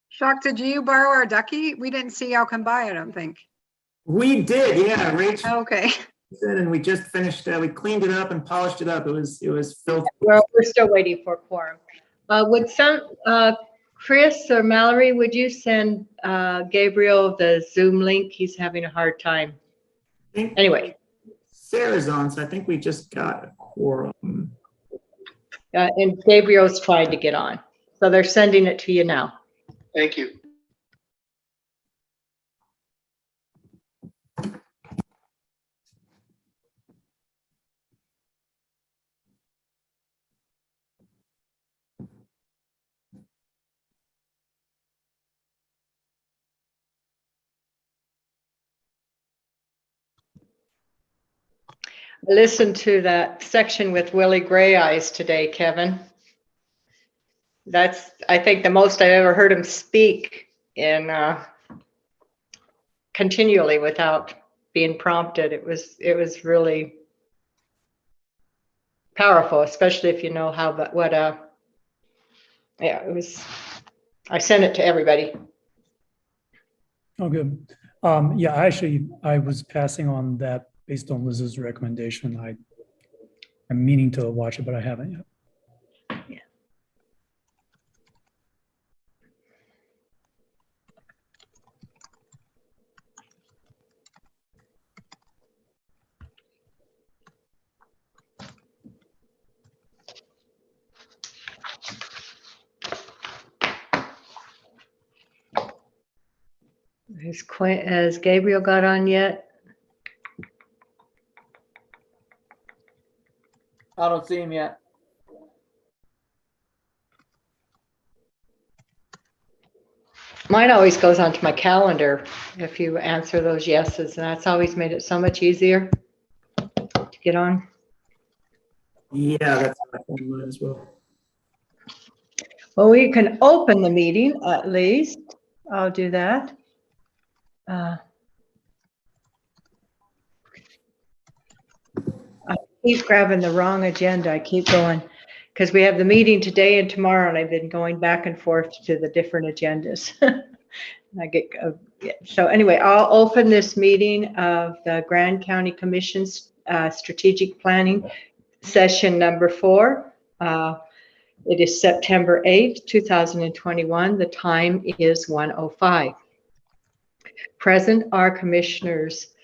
Shock, did you borrow our ducky? We didn't see y'all come by, I don't think. We did, yeah. Rachel, Okay. and we just finished. We cleaned it up and polished it up. It was filthy. Well, we're still waiting for quorum. Chris or Mallory, would you send Gabriel the Zoom link? He's having a hard time. Anyway. Sarah's on, so I think we just got a quorum. And Gabriel's trying to get on. So they're sending it to you now. Thank you. I listened to that section with Willie Gray Eyes today, Kevin. That's, I think, the most I've ever heard him speak in continually without being prompted. It was really powerful, especially if you know how, but what yeah, it was. I sent it to everybody. Oh, good. Yeah, actually, I was passing on that based on Liz's recommendation. I'm meaning to watch it, but I haven't yet. Yeah. Has Gabriel got on yet? I don't see him yet. Mine always goes onto my calendar if you answer those yeses, and that's always made it so much easier to get on. Yeah, that's mine as well. Well, we can open the meeting at least. I'll do that. I keep grabbing the wrong agenda. I keep going because we have the meeting today and tomorrow, and I've been going back and forth to the different agendas. I get so anyway. I'll open this meeting of the Grand County Commission's strategic planning session number 4. It is September 8th, 2021. The time is 1:05. Present are Commissioners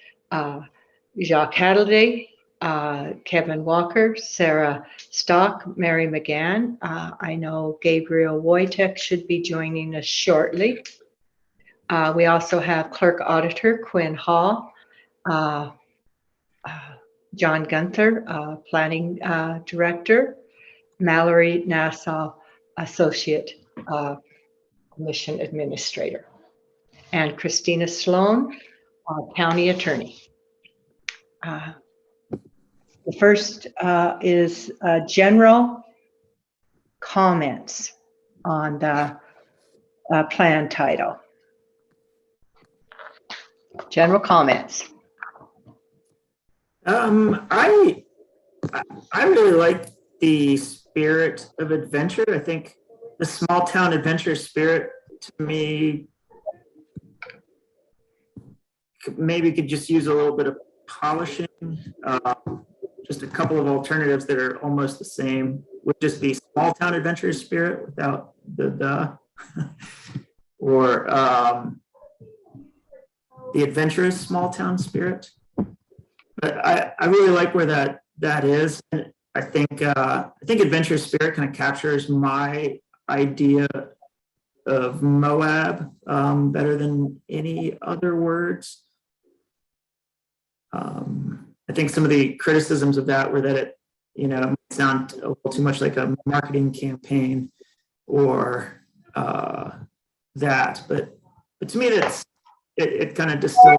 Jacques Halliday, Kevin Walker, Sarah Stock, Mary McGann. I know Gabriel Wojtek should be joining us shortly. We also have Clerk Auditor Quinn Hall, John Gunther, Planning Director, Mallory Nassau, Associate Commission Administrator, and Christina Sloan, County Attorney. The first is general comments on the plan title. General comments. I really like the spirit of adventure. I think the small town adventure spirit to me maybe could just use a little bit of polishing. Just a couple of alternatives that are almost the same would just be small town adventure spirit without the or the adventurous small town spirit. But I really like where that is. And I think adventurous spirit kind of captures my idea of Moab better than any other words. I think some of the criticisms of that were that it, might sound a little too much like a marketing campaign or that. But to me, it kind of distills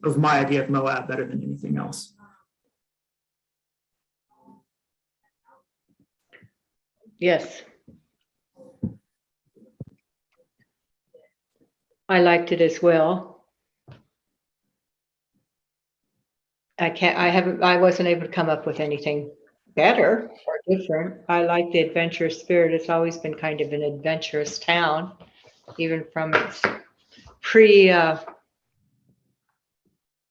of my idea of Moab better than anything else. Yes. I liked it as well. I wasn't able to come up with anything better or different. I like the adventurous spirit. It's always been kind of an adventurous town, even from its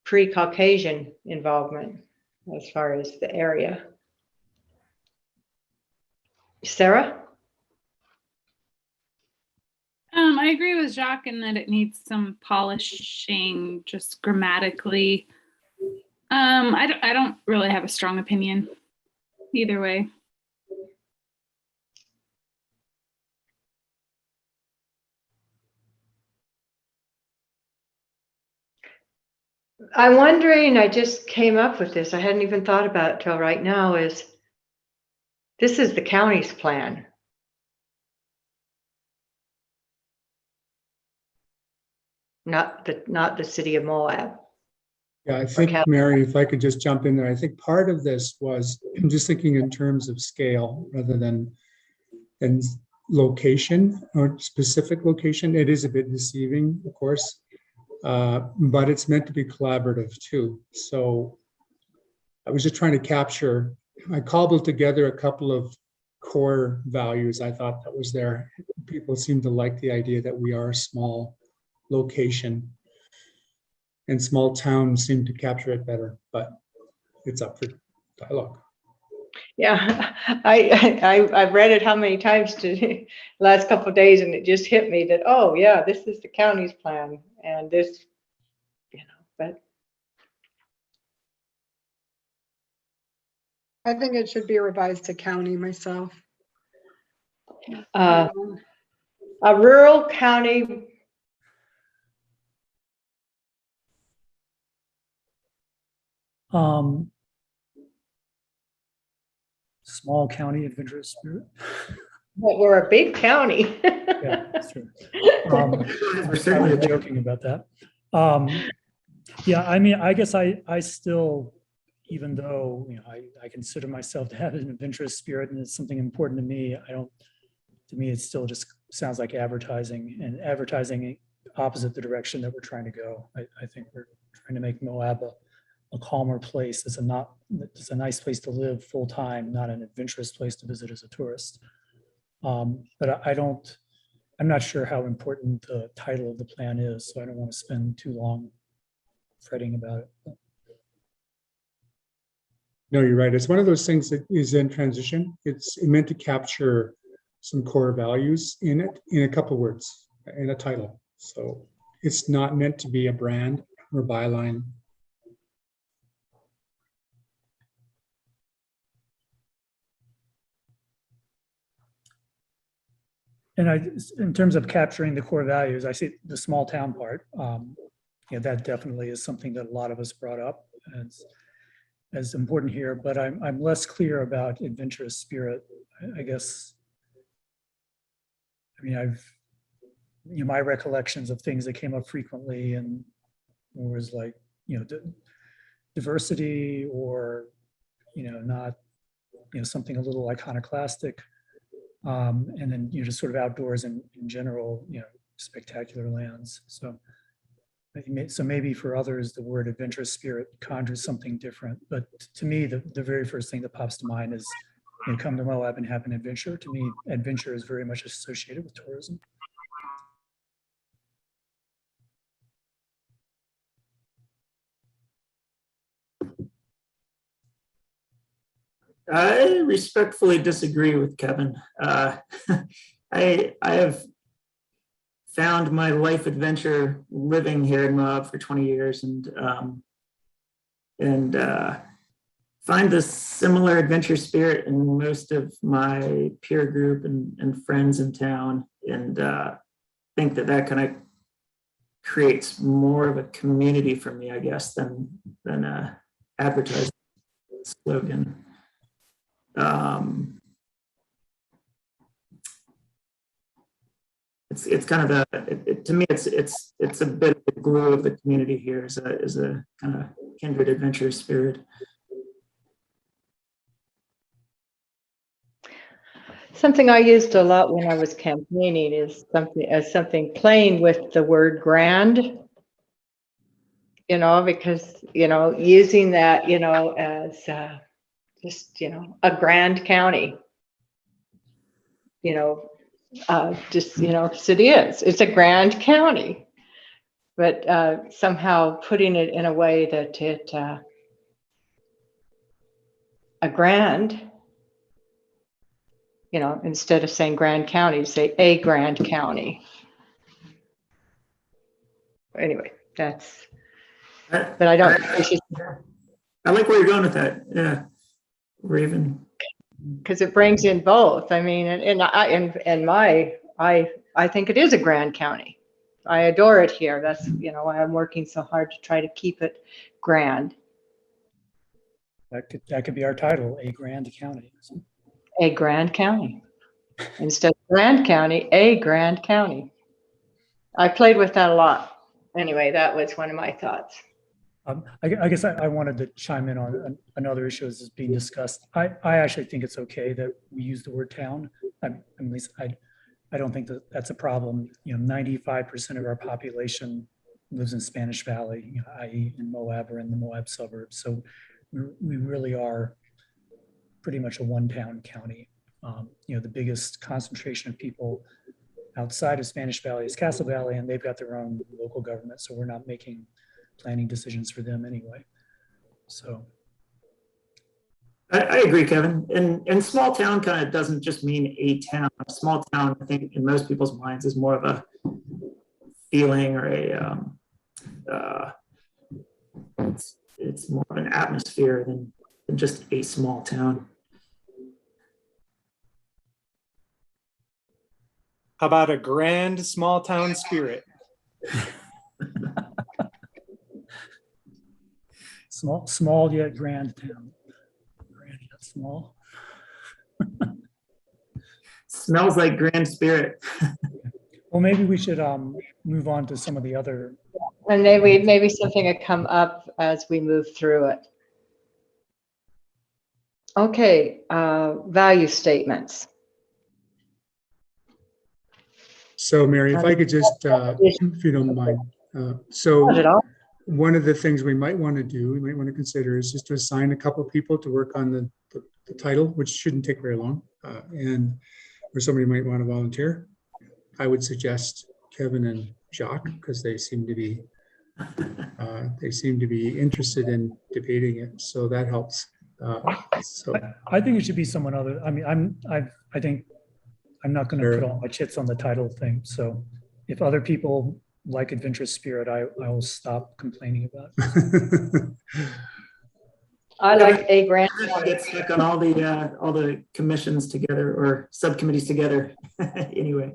pre-Caucasian involvement as far as the area. Sarah? I agree with Jacques in that it needs some polishing just grammatically. I don't really have a strong opinion either way. I'm wondering, I just came up with this. I hadn't even thought about it till right now, this is the county's plan. Not the city of Moab. Yeah, I think, Mary, if I could just jump in there, I think part of this was, I'm just thinking in terms of scale rather than location or specific location. It is a bit deceiving, of course, but it's meant to be collaborative too. So I was just trying to capture, I cobbled together a couple of core values I thought that was there. People seem to like the idea that we are a small location, and small towns seem to capture it better, but it's up for dialogue. Yeah, I've read it how many times the last couple of days, and it just hit me that, oh yeah, this is the county's plan, and this, but I think it should be revised to county myself. a rural county. Small county adventurous spirit. But we're a big county. Yeah, that's true. We're I certainly was joking about that. Yeah, I mean, I guess I still, even though, I consider myself to have an adventurous spirit and it's something important to me, to me, it still just sounds like advertising, and advertising opposite the direction that we're trying to go. I think we're trying to make Moab a calmer place. It's a nice place to live full time, not an adventurous place to visit as a tourist. But I'm not sure how important the title of the plan is, so I don't want to spend too long fretting about it. No, you're right. It's one of those things that is in transition. It's meant to capture some core values in it, in a couple words, in a title. So it's not meant to be a brand or byline. And in terms of capturing the core values, I see the small town part. That definitely is something that a lot of us brought up as important here, but I'm less clear about adventurous spirit. I guess, I mean, my recollections of things that came up frequently and was like, diversity or, not, something a little iconoclastic. And then just sort of outdoors in general, spectacular lands. So maybe for others, the word adventurous spirit conjures something different. But to me, the very first thing that pops to mind is come to Moab and have an adventure. To me, adventure is very much associated with tourism. I respectfully disagree with Kevin. I have found my life adventure living here in Moab for 20 years and find this similar adventure spirit in most of my peer group and friends in town, and think that kind of creates more of a community for me, I guess, than a advertising slogan. It's kind of to me, it's a bit of the glue of the community here is a kind of kindred adventure spirit. Something I used a lot when I was campaigning is something playing with the word grand, because, using that, as, just, a grand county. Just, so it is. It's a grand county. But somehow putting it in a way that a grand, instead of saying Grand County, say a Grand County. Anyway, but I don't. I like where you're going with that. Yeah, Raven. Because it brings in both. I mean, I think it is a grand county. I adore it here. That's why I'm working so hard to try to keep it grand. That could be our title, A Grand County. A grand county. Instead of Grand County, a grand county. I played with that a lot. Anyway, that was one of my thoughts. I guess I wanted to chime in on another issue that's being discussed. I actually think it's okay that we use the word town. At least I don't think that that's a problem. 95% of our population lives in Spanish Valley, i.e. in Moab or in the Moab suburbs. So we really are pretty much a one-town county. The biggest concentration of people outside of Spanish Valley is Castle Valley, and they've got their own local government. So we're not making planning decisions for them anyway. So I agree, Kevin. And small town kind of doesn't just mean a town. A small town, I think, in most people's minds, is more of a feeling or it's more of an atmosphere than just a small town. How about a grand small town spirit? Small yet grand town. Grand yet small. Smells like grand spirit. Well, maybe we should move on to some of the other. And maybe something will come up as we move through it. Okay, value statements. So Mary, if I could just, if you don't mind. So Not at all. one of the things we might want to consider is just to assign a couple of people to work on the title, which shouldn't take very long. And where somebody might want to volunteer. I would suggest Kevin and Jacques, because they seem to be interested in debating it. So that helps. So I think it should be someone other. I mean, I think I'm not going to put all my chips on the title thing. So if other people like Adventurous Spirit, I will stop complaining about it. I like a grand. Get stuck on all the commissions together or subcommittees together. Anyway.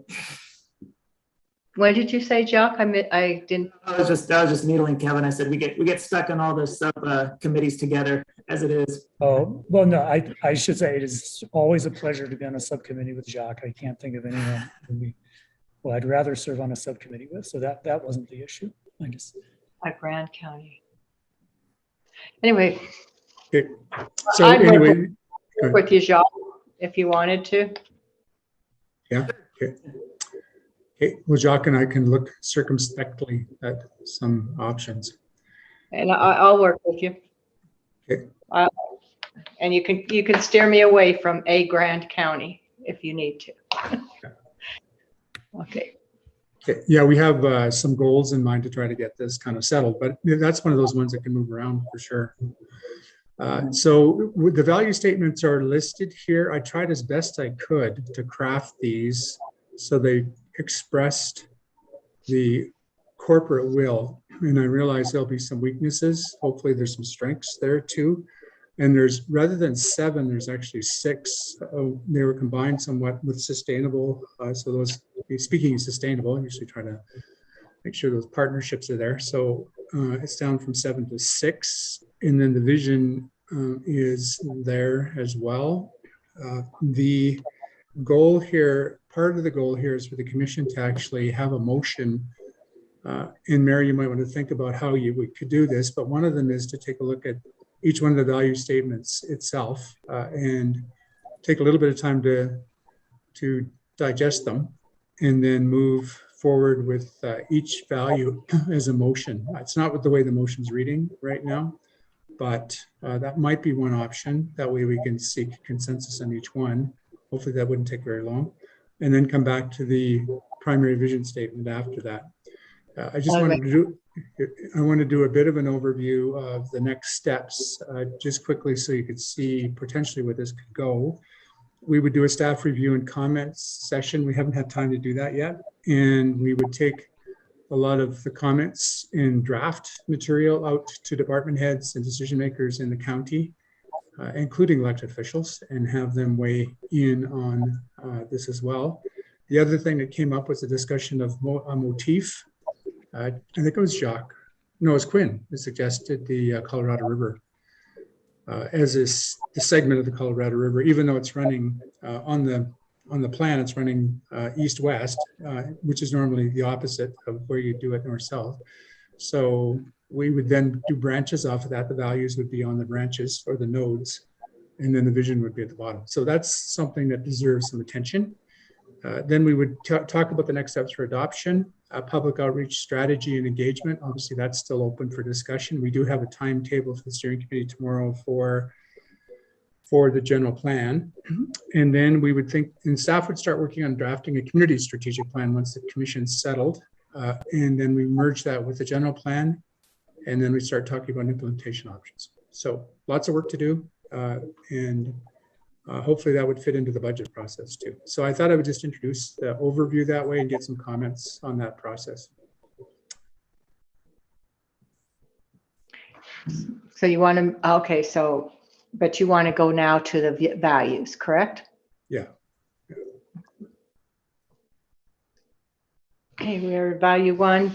What did you say, Jacques? I didn't. I was just needling Kevin. I said we get stuck on all the subcommittees together as it is. Oh, well, no, I should say it is always a pleasure to be on a subcommittee with Jacques. I can't think of anyone who I'd rather serve on a subcommittee with. So that wasn't the issue. A grand county. Anyway. Okay. So anyway, work with you, Jacques, if you wanted to. Yeah. Okay. Okay. Well, Jacques and I can look circumspectly at some options. And I'll work with you. Okay. And you can steer me away from a grand county if you need to. Okay. Okay. Yeah, we have some goals in mind to try to get this kind of settled, but that's one of those ones that can move around for sure. So the value statements are listed here. I tried as best I could to craft these so they expressed the corporate will. And I realize there'll be some weaknesses. Hopefully there's some strengths there too. And there's, rather than 7, there's actually 6. They were combined somewhat with sustainable. So those, speaking of sustainable, I usually try to make sure those partnerships are there. So it's down from 7 to 6. And then the vision is there as well. The goal here, part of the goal here is for the commission to actually have a motion. And Mary, you might want to think about how we could do this, but one of them is to take a look at each one of the value statements itself and take a little bit of time to digest them and then move forward with each value as a motion. It's not with the way the motion's reading right now. but that might be one option. That way we can seek consensus on each one. Hopefully that wouldn't take very long. And then come back to the primary vision statement after that. I just wanted to do a bit of an overview of the next steps, just quickly so you could see potentially where this could go. We would do a staff review and comments session. We haven't had time to do that yet. And we would take a lot of the comments in draft material out to department heads and decision makers in the county, including elected officials, and have them weigh in on this as well. The other thing that came up was a discussion of a motif. I think it was Jacques. No, it was Quinn who suggested the Colorado River as the segment of the Colorado River, even though it's running on the plan, it's running east-west, which is normally the opposite of where you do it north-south. So we would then do branches off of that. The values would be on the branches or the nodes, and then the vision would be at the bottom. So that's something that deserves some attention. Then we would talk about the next steps for adoption, public outreach strategy and engagement. Obviously, that's still open for discussion. We do have a timetable for the steering committee tomorrow for the general plan. And then we would think, and staff would start working on drafting a community strategic plan once the commission's settled. And then we merge that with the general plan. And then we start talking about implementation options. So lots of work to do. And hopefully that would fit into the budget process too. So I thought I would just introduce the overview that way and get some comments on that process. So you want to, okay, so, but you want to go now to the values, correct? Yeah. Okay, we're value one.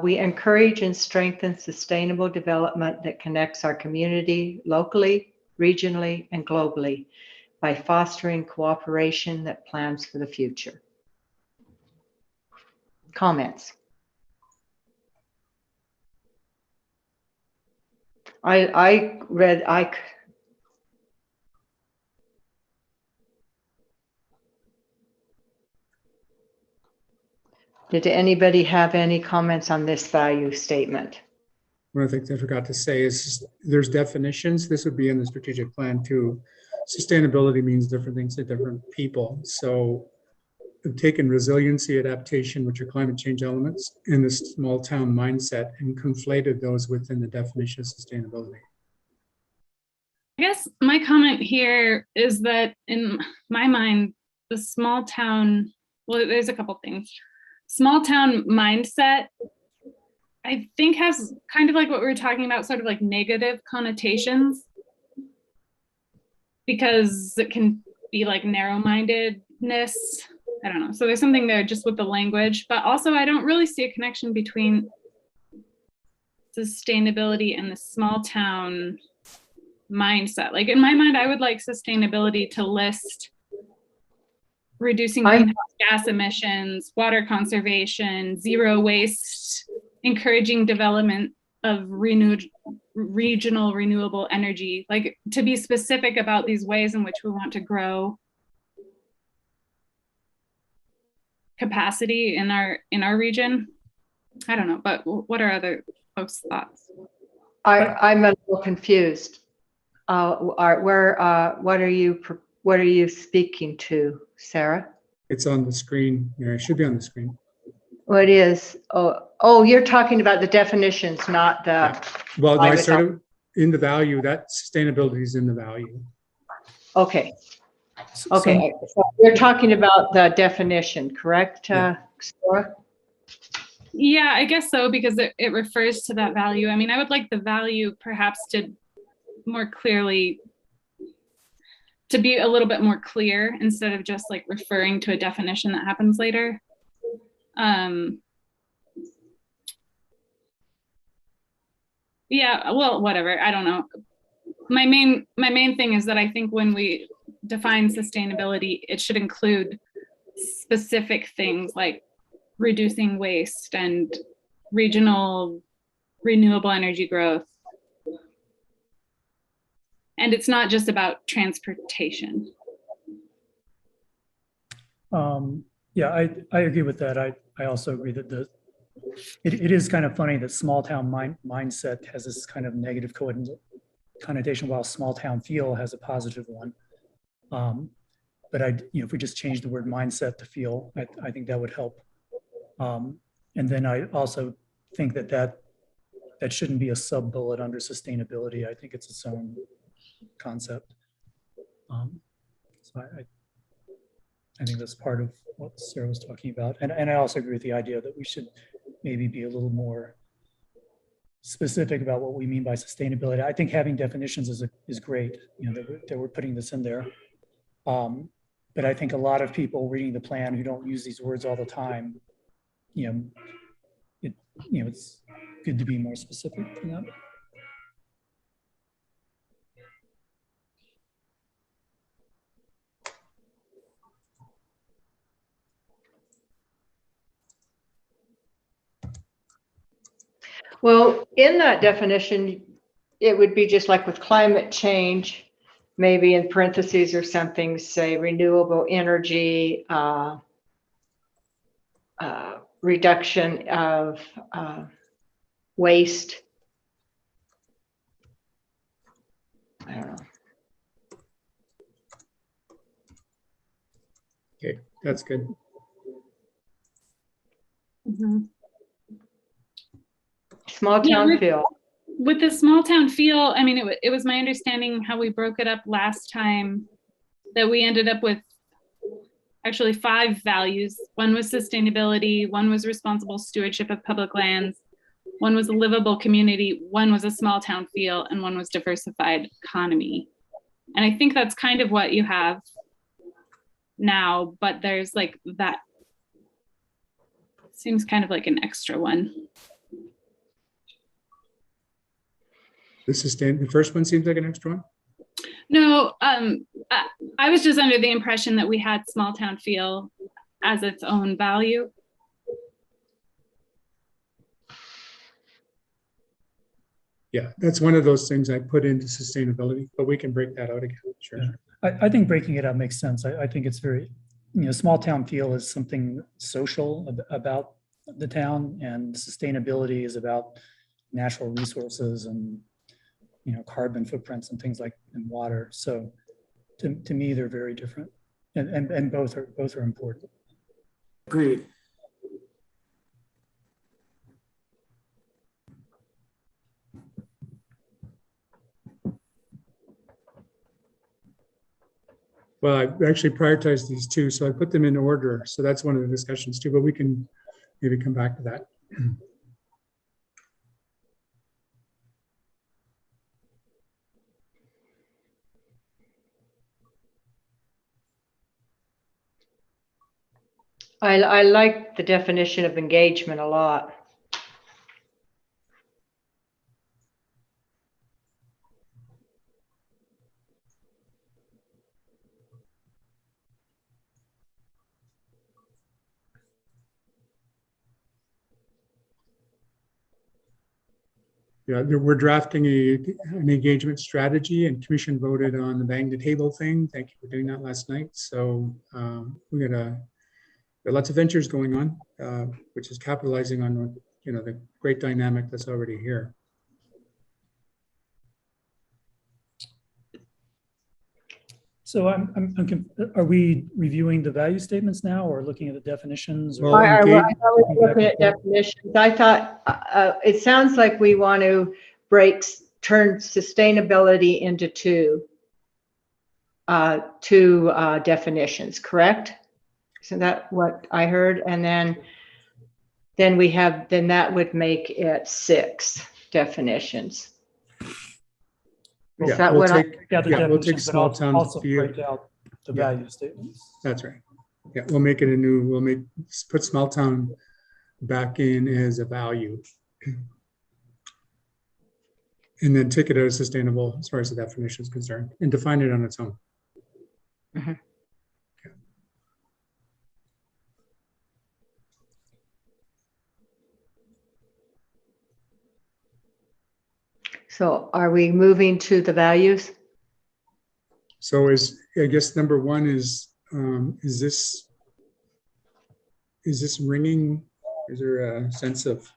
We encourage and strengthen sustainable development that connects our community locally, regionally, and globally by fostering cooperation that plans for the future. Comments? Did anybody have any comments on this value statement? One of the things I forgot to say is there's definitions. This would be in the strategic plan too. Sustainability means different things to different people. So I've taken resiliency, adaptation, which are climate change elements, in this small town mindset and conflated those within the definition of sustainability. I guess my comment here is that in my mind, the small town, well, there's a couple things. Small town mindset, I think, has kind of like what we were talking about, sort of like negative connotations, because it can be like narrow-mindedness. I don't know. So there's something there just with the language, but also I don't really see a connection between sustainability and the small town mindset. Like in my mind, I would like sustainability to list reducing greenhouse gas emissions, water conservation, zero waste, encouraging development of regional renewable energy, like to be specific about these ways in which we want to grow capacity in our region. I don't know, but what are other folks' thoughts? I'm a little confused. What are you speaking to, Sarah? It's on the screen. Yeah, it should be on the screen. What is? Oh, you're talking about the definitions, not the. Yeah. Well, no, I started in the value. That sustainability is in the value. Okay. Okay. So you're talking about the definition, correct, Sarah? Yeah, I guess so, because it refers to that value. I mean, I would like the value perhaps to more clearly, to be a little bit more clear instead of just like referring to a definition that happens later. Yeah, well, whatever, I don't know. My main thing is that I think when we define sustainability, it should include specific things like reducing waste and regional renewable energy growth. And it's not just about transportation. Yeah, I agree with that. I also agree that it is kind of funny that small town mindset has this kind of negative connotation, while small town feel has a positive one. But if we just change the word mindset to feel, I think that would help. And then I also think that shouldn't be a sub bullet under sustainability. I think it's its own concept. So I think that's part of what Sarah was talking about. And I also agree with the idea that we should maybe be a little more specific about what we mean by sustainability. I think having definitions is great, that we're putting this in there. But I think a lot of people reading the plan who don't use these words all the time, it's good to be more specific than that. Well, in that definition, it would be just like with climate change, maybe in parentheses or something, say renewable energy, reduction of waste. I don't know. Okay, that's good. Mhm. Small town Yeah, feel. With the small town feel, I mean, it was my understanding how we broke it up last time that we ended up with actually 5 values. One was sustainability, one was responsible stewardship of public lands, one was a livable community, one was a small town feel, and one was diversified economy. And I think that's kind of what you have now, but there's like that seems kind of like an extra one. The first one seems like an extra one. No, I was just under the impression that we had small town feel as its own value. Yeah, that's one of those things I put into sustainability, but we can break that out again. Sure. Yeah. I think breaking it up makes sense. I think it's very, small town feel is something social about the town, and sustainability is about natural resources and carbon footprints and things like in water. So to me, they're very different, and both are important. Agreed. Well, I actually prioritized these two, so I put them in order. So that's one of the discussions too, but we can maybe come back to that. I like the definition of engagement a lot. Yeah, we're drafting an engagement strategy, and commission voted on the bang the table thing. Thank you for doing that last night. So we got lots of ventures going on, which is capitalizing on the great dynamic that's already here. So are we reviewing the value statements now, or looking at the definitions? Or? Well, I engage- was looking at definitions. I thought it sounds like we want to turn sustainability into two definitions, correct? Isn't that what I heard? And then that would make it 6 definitions. Is Yeah, that we'll what take, Yeah, the yeah, we'll definitions, take but small town also feel. break out the Yeah. value statements. That's right. Yeah, we'll make it put small town back in as a value. And then take it out as sustainable as far as the definition is concerned, and define it on its own. Mhm. Yeah. So are we moving to the values? So I guess number 1 is this ringing? Is there a sense of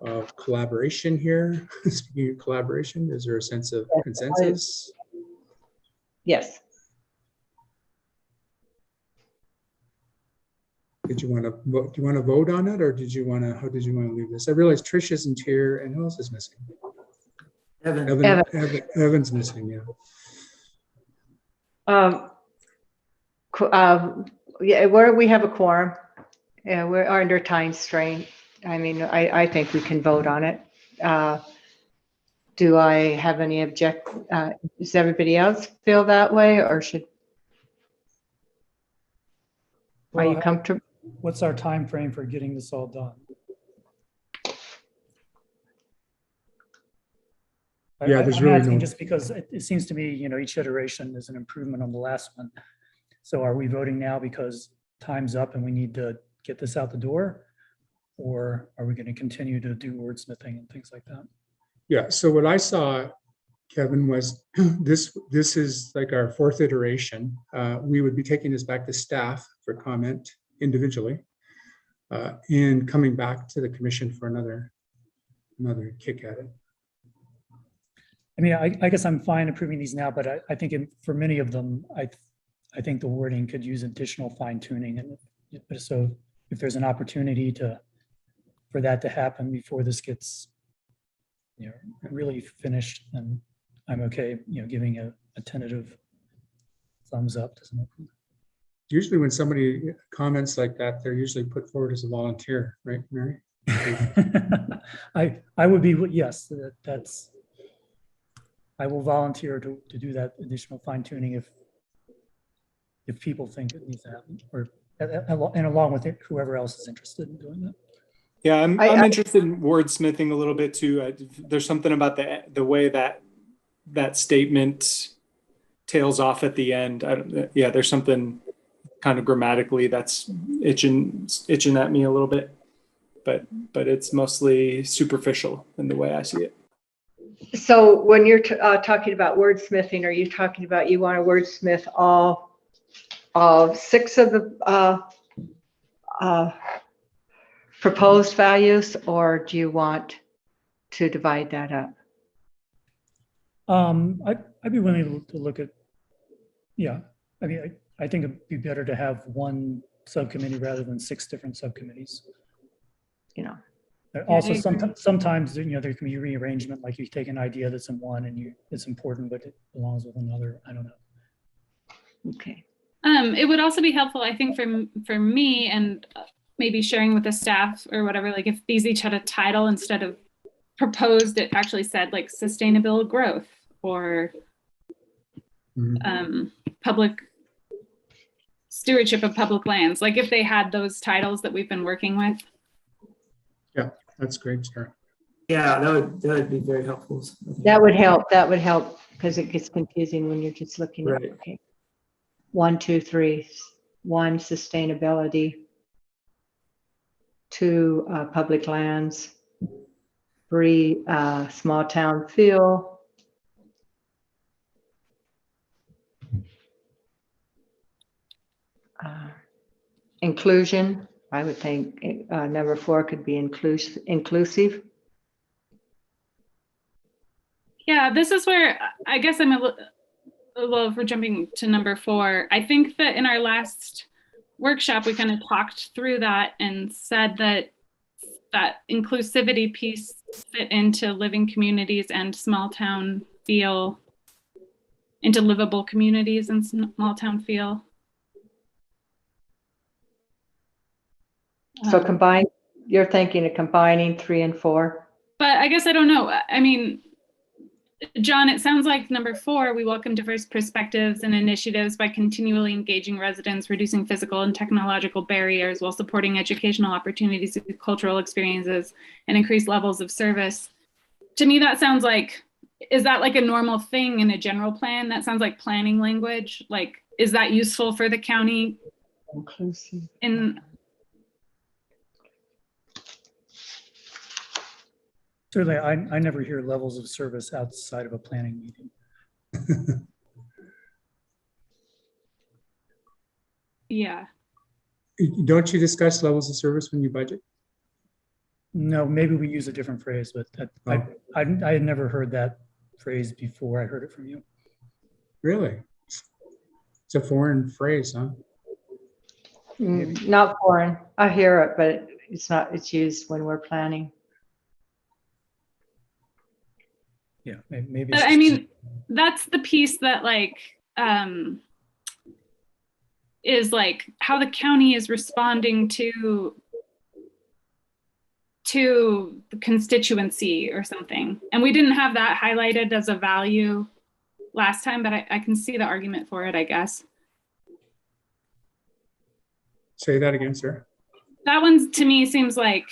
of collaboration here. Speaking of collaboration, is there a sense of consensus? Yes. Did you want to vote? Do you want to vote on it, or did you want to? How did you want to leave this? I realize Trish isn't here, and who else is missing? Evan. Evan's missing. Yeah. Yeah, we have a quorum. Yeah, we're under time strain. I mean, I think we can vote on it. Do I have any does everybody else feel that way, or are you Well, comfortable? what's our time frame for getting this all done? Yeah, there's I'm really asking no. just because it seems to me, each iteration is an improvement on the last one. So are we voting now because time's up and we need to get this out the door? Or are we going to continue to do wordsmithing and things like that? Yeah. So what I saw, Kevin, was this is like our fourth iteration. We would be taking this back to staff for comment individually, and coming back to the commission for another kick at it. I mean, I guess I'm fine approving these now, but I think for many of them, I think the wording could use additional fine tuning. And so if there's an opportunity for that to happen before this gets really finished, then I'm okay, giving a tentative thumbs up. Usually when somebody comments like that, they're usually put forward as a volunteer, right, Mary? I would be, yes, I will volunteer to do that additional fine tuning if people think it needs to happen, and along with it, whoever else is interested in doing that. Yeah, I'm interested in wordsmithing a little bit too. There's something about the way that statement tails off at the end. There's something kind of grammatically that's itching at me a little bit, but it's mostly superficial in the way I see it. So when you're talking about wordsmithing, are you talking about you want to wordsmith all 6 of the proposed values, or do you want to divide that up? I'd be willing to look at, I mean, I think it'd be better to have one subcommittee rather than 6 different subcommittees. Also, sometimes there can be rearrangement, like you take an idea that's in one and it's important, but it belongs with another. I don't know. Okay. It would also be helpful, I think, for me, and maybe sharing with the staff or whatever, like if these each had a title instead of proposed, it actually said like sustainable growth or public stewardship of public lands. Like if they had those titles that we've been working with. Yeah, that's great, Sarah. Yeah, that would be very helpful. That would help because it gets confusing when you're just looking at, Right. okay, 1, 2, 3, 1, sustainability, 2, public lands, 3, small town feel, inclusion. I would think number 4 could be inclusive. Yeah, this is where I guess I'm a little, if we're jumping to number 4, I think that in our last workshop, we kind of talked through that and said that inclusivity piece fit into living communities and small town feel, into livable communities and small town feel. So you're thinking of combining 3 and 4? But I guess I don't know. I mean, John, it sounds like number 4, we welcome diverse perspectives and initiatives by continually engaging residents, reducing physical and technological barriers while supporting educational opportunities, cultural experiences, and increased levels of service. To me, that sounds like, is that like a normal thing in a general plan? That sounds like planning language. Like, is that useful for the county? Inclusive. Certainly, I never hear levels of service outside of a planning meeting. Yeah. Don't you discuss levels of service when you budget? No, maybe we use a different phrase, but I had never heard that phrase before. I heard it from you. Really? It's a foreign phrase, huh? Not foreign. I hear it, but it's not, it's used when we're planning. Yeah, maybe. But I mean, that's the piece that like is like how the county is responding to the constituency or something. And we didn't have that highlighted as a value last time, but I can see the argument for it, I guess. Say that again, sir. That one to me seems like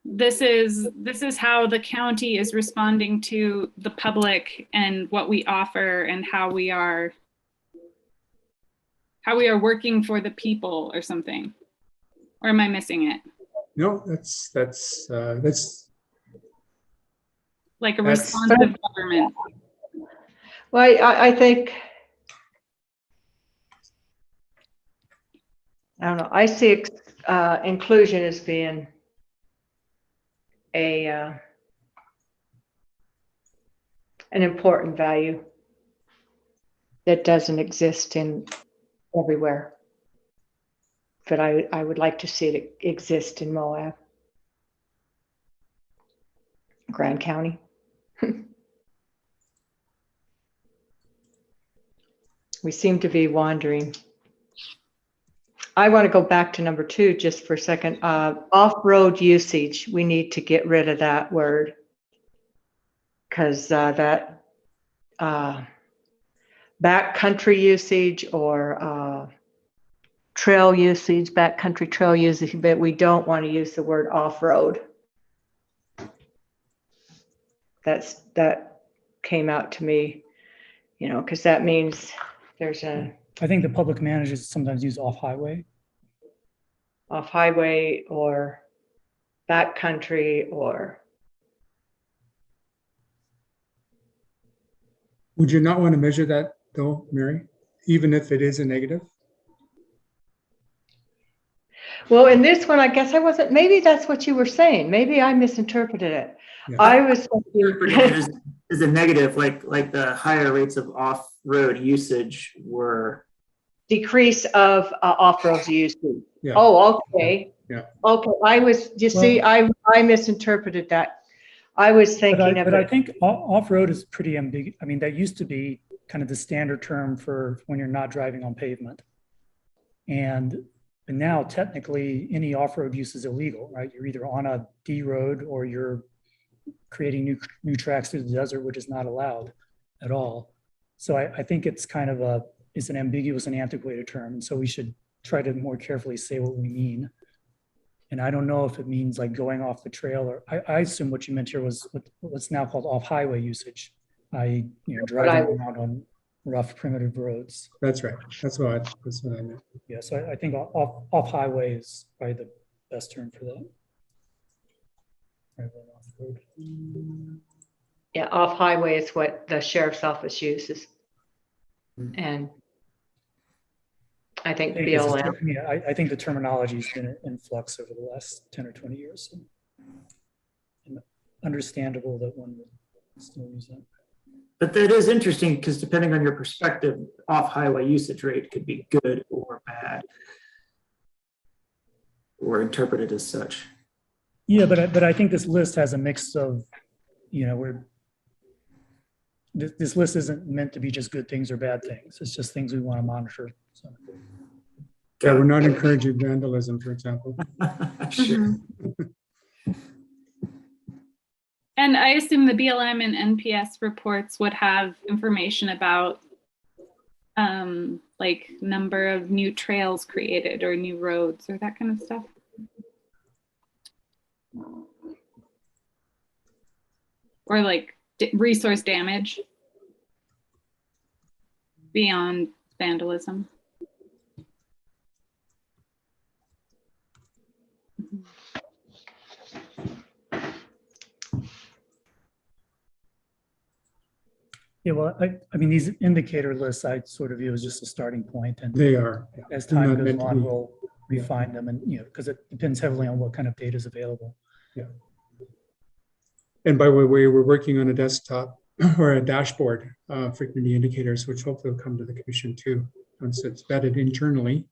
this is how the county is responding to the public and what we offer and how we are working for the people or something. Or am I missing it? No, that's Like a That's- responsive government. Well, I think, I don't know, I see inclusion as being an important value that doesn't exist in everywhere. But I would like to see it exist in Moab, Grand County. We seem to be wandering. I want to go back to number 2 just for a second. Off-road usage, we need to get rid of that word. Because that backcountry usage or trail usage, backcountry trail usage, but we don't want to use the word off-road. That came out to me, because that means there's a I think the public managers sometimes use off-highway. Off-highway or backcountry or. Would you not want to measure that though, Mary? Even if it is a negative? Well, in this one, I guess I wasn't, maybe that's what you were saying. Maybe I misinterpreted it. Yeah. I was Interpreted as a negative, like the higher rates of off-road usage were. decrease of off-road usage. Yeah. Oh, okay. Yeah. Okay, I misinterpreted that. I was thinking of But I it. think off-road is pretty ambiguous. I mean, that used to be kind of the standard term for when you're not driving on pavement. And now technically any off-road use is illegal, right? You're either on a D road or you're creating new tracks through the desert, which is not allowed at all. So I think it's kind of it's an ambiguous and antiquated term. And so we should try to more carefully say what we mean. And I don't know if it means like going off the trail, or I assume what you meant here was what's now called off-highway usage, i.e., driving around on rough, primitive roads. That's right. That's what I meant. Yeah, so I think off-highway is probably the best term for that. Off-road. Yeah, off-highway is what the sheriff's office uses. And I think BLM. Yeah, I think the terminology has been in flux over the last 10 or 20 years. And understandable that one would still use that. But that is interesting because depending on your perspective, off-highway usage rate could be good or bad, or interpreted as such. Yeah, but I think this list has a mix of, where this list isn't meant to be just good things or bad things. It's just things we want to monitor. So. Yeah, we're not encouraging vandalism, for example. Sure. And I assume the BLM and NPS reports would have information about like number of new trails created or new roads or that kind of stuff. Or like resource damage beyond vandalism. Yeah, well, I mean, these indicator lists I sort of view as just a starting point, and They are. as They're time not goes meant to on, be- we'll refine them, and because it depends heavily on what kind of data is available. Yeah. And by the way, we're working on a desktop or a dashboard for community indicators, which hopefully will come to the commission too, once it's vetted internally.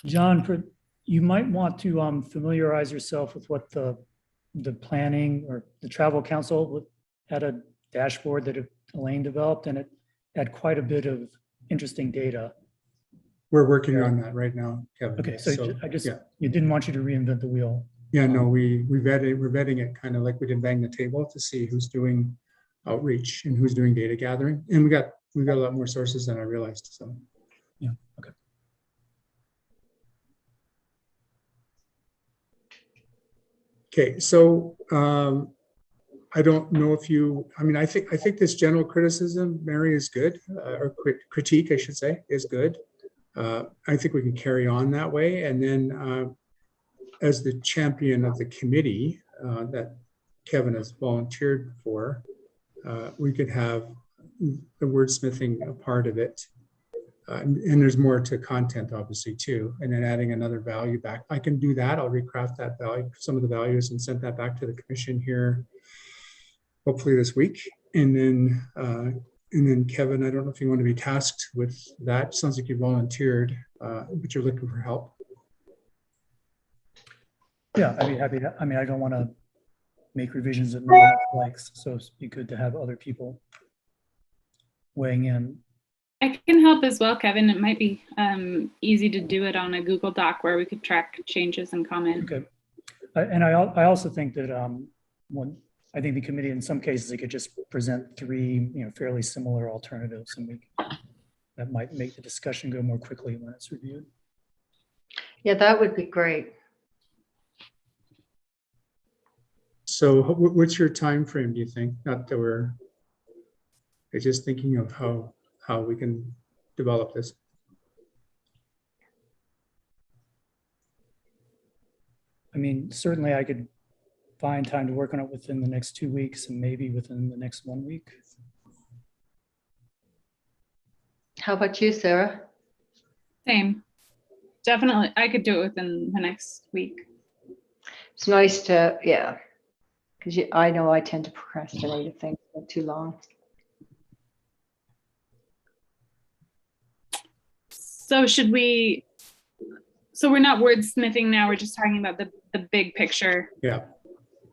John, you might want to familiarize yourself with what the planning or the travel council had a dashboard that Elaine developed, and it had quite a bit of interesting data. We're working on that right now, Kevin. Okay, so I just, yeah. you didn't want you to reinvent the wheel. Yeah, no, we're vetting it kind of like we did Bang the Table to see who's doing outreach and who's doing data gathering. And we got a lot more sources than I realized. So yeah, okay. Okay, so I don't know if I think this general criticism, Mary, is good, or critique, I should say, is good. I think we can carry on that way. And then as the champion of the committee that Kevin has volunteered for, we could have the wordsmithing a part of it. And there's more to content, obviously, too. And then adding another value back. I can do that. I'll recraft that value, some of the values, and send that back to the commission here, hopefully this week. And then Kevin, I don't know if you want to be tasked with that. Sounds like you volunteered, but you're looking for help. Yeah, I'd be happy to. I mean, I don't want to make revisions that no one else likes, so it'd be good to have other people weighing in. I can help as well, Kevin. It might be easy to do it on a Google Doc where we could track changes and comment. Okay. And I also think that I think the committee, in some cases, they could just present three, fairly similar alternatives, and that might make the discussion go more quickly when it's reviewed. Yeah, that would be great. So what's your time frame, do you think? Not that we're just thinking of how we can develop this. I mean, certainly I could find time to work on it within the next 2 weeks and maybe within the next 1 week. How about you, Sarah? Same. Definitely, I could do it within the next week. It's nice to, yeah, because I know I tend to procrastinate if things go too long. So so we're not wordsmithing now, we're just talking about the big picture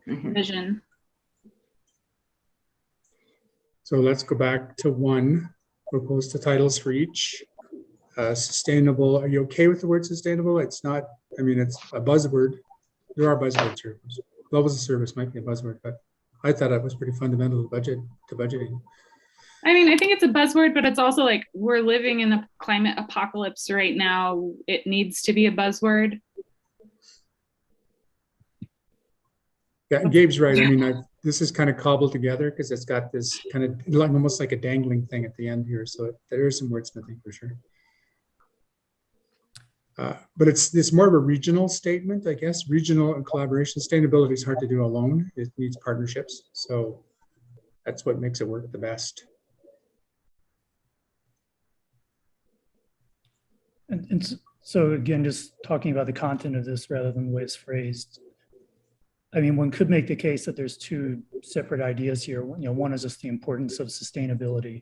vision. So let's go back to 1, propose the titles for each. Sustainable, are you okay with the word sustainable? It's not, I mean, it's a buzzword. There are buzzwords here. Levels of service might be a buzzword, but I thought it was pretty fundamental to budgeting. I mean, I think it's a buzzword, but it's also like we're living in a climate apocalypse right now. It needs to be a buzzword. Yeah, Gabe's right. I mean, this is kind of cobbled together because it's got this kind of almost like a dangling thing at the end here. So there is some wordsmithing for sure. But it's more of a regional statement, I guess. Regional and collaboration. Sustainability is hard to do alone. It needs partnerships. So that's what makes it work the best. And so again, just talking about the content of this rather than the way it's phrased. I mean, one could make the case that there's 2 separate ideas here. One is just the importance of sustainability.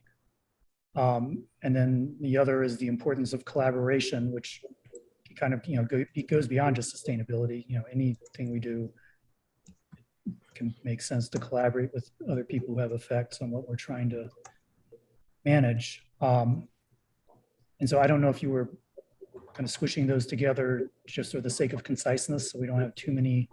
And then the other is the importance of collaboration, which kind of, it goes beyond just sustainability. Anything we do can make sense to collaborate with other people who have effects on what we're trying to manage. And so I don't know if you were kind of squishing those together just for the sake of conciseness, so we don't have too many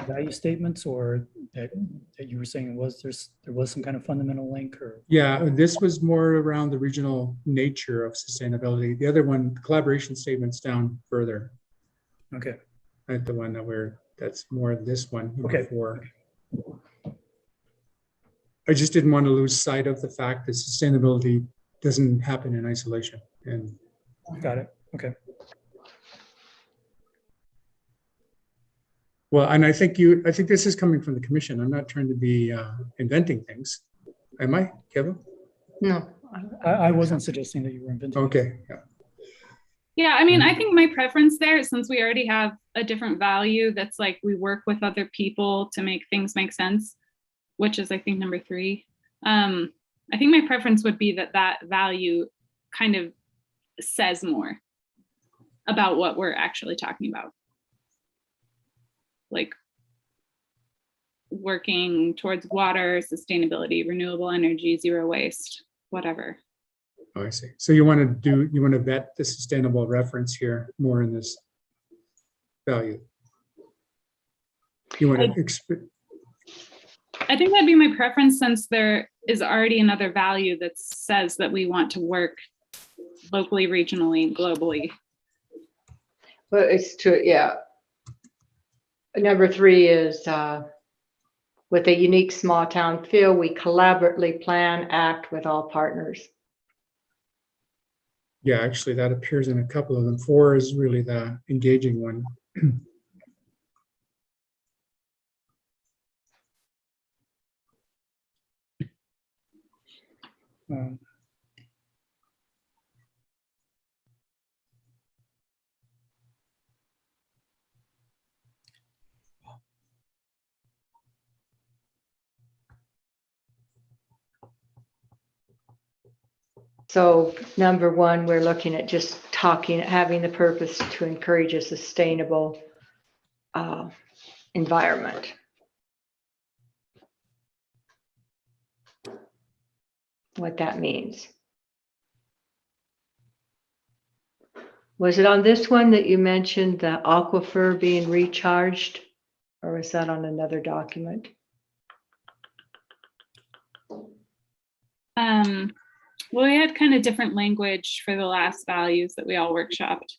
value statements, or that you were saying there was some kind of fundamental link, or? Yeah, this was more around the regional nature of sustainability. The other one, collaboration statements down further. Okay. Right, the one that's more this one. Okay. 4. I just didn't want to lose sight of the fact that sustainability doesn't happen in isolation. And got it. Okay. Well, and I think this is coming from the commission. I'm not trying to be inventing things. Am I, Kevin? No. I wasn't suggesting that you were inventing. Okay. Yeah, I mean, I think my preference there, since we already have a different value that's like we work with other people to make things make sense, which is I think number 3. I think my preference would be that that value kind of says more about what we're actually talking about. Like working towards water, sustainability, renewable energy, zero waste, whatever. Oh, I see. So you want to vet the sustainable reference here more in this value. You want to I think that'd be my preference, since there is already another value that says that we want to work locally, regionally, globally. Well, it's true, yeah. Number 3 is with a unique small town feel, we collaboratively plan, act with all partners. Yeah, actually, that appears in a couple of them. 4 is really the engaging one. So number 1, we're looking at just having the purpose to encourage a sustainable environment. What that means. Was it on this one that you mentioned the aquifer being recharged, or was that on another document? Well, we had kind of different language for the last values that we all workshopped.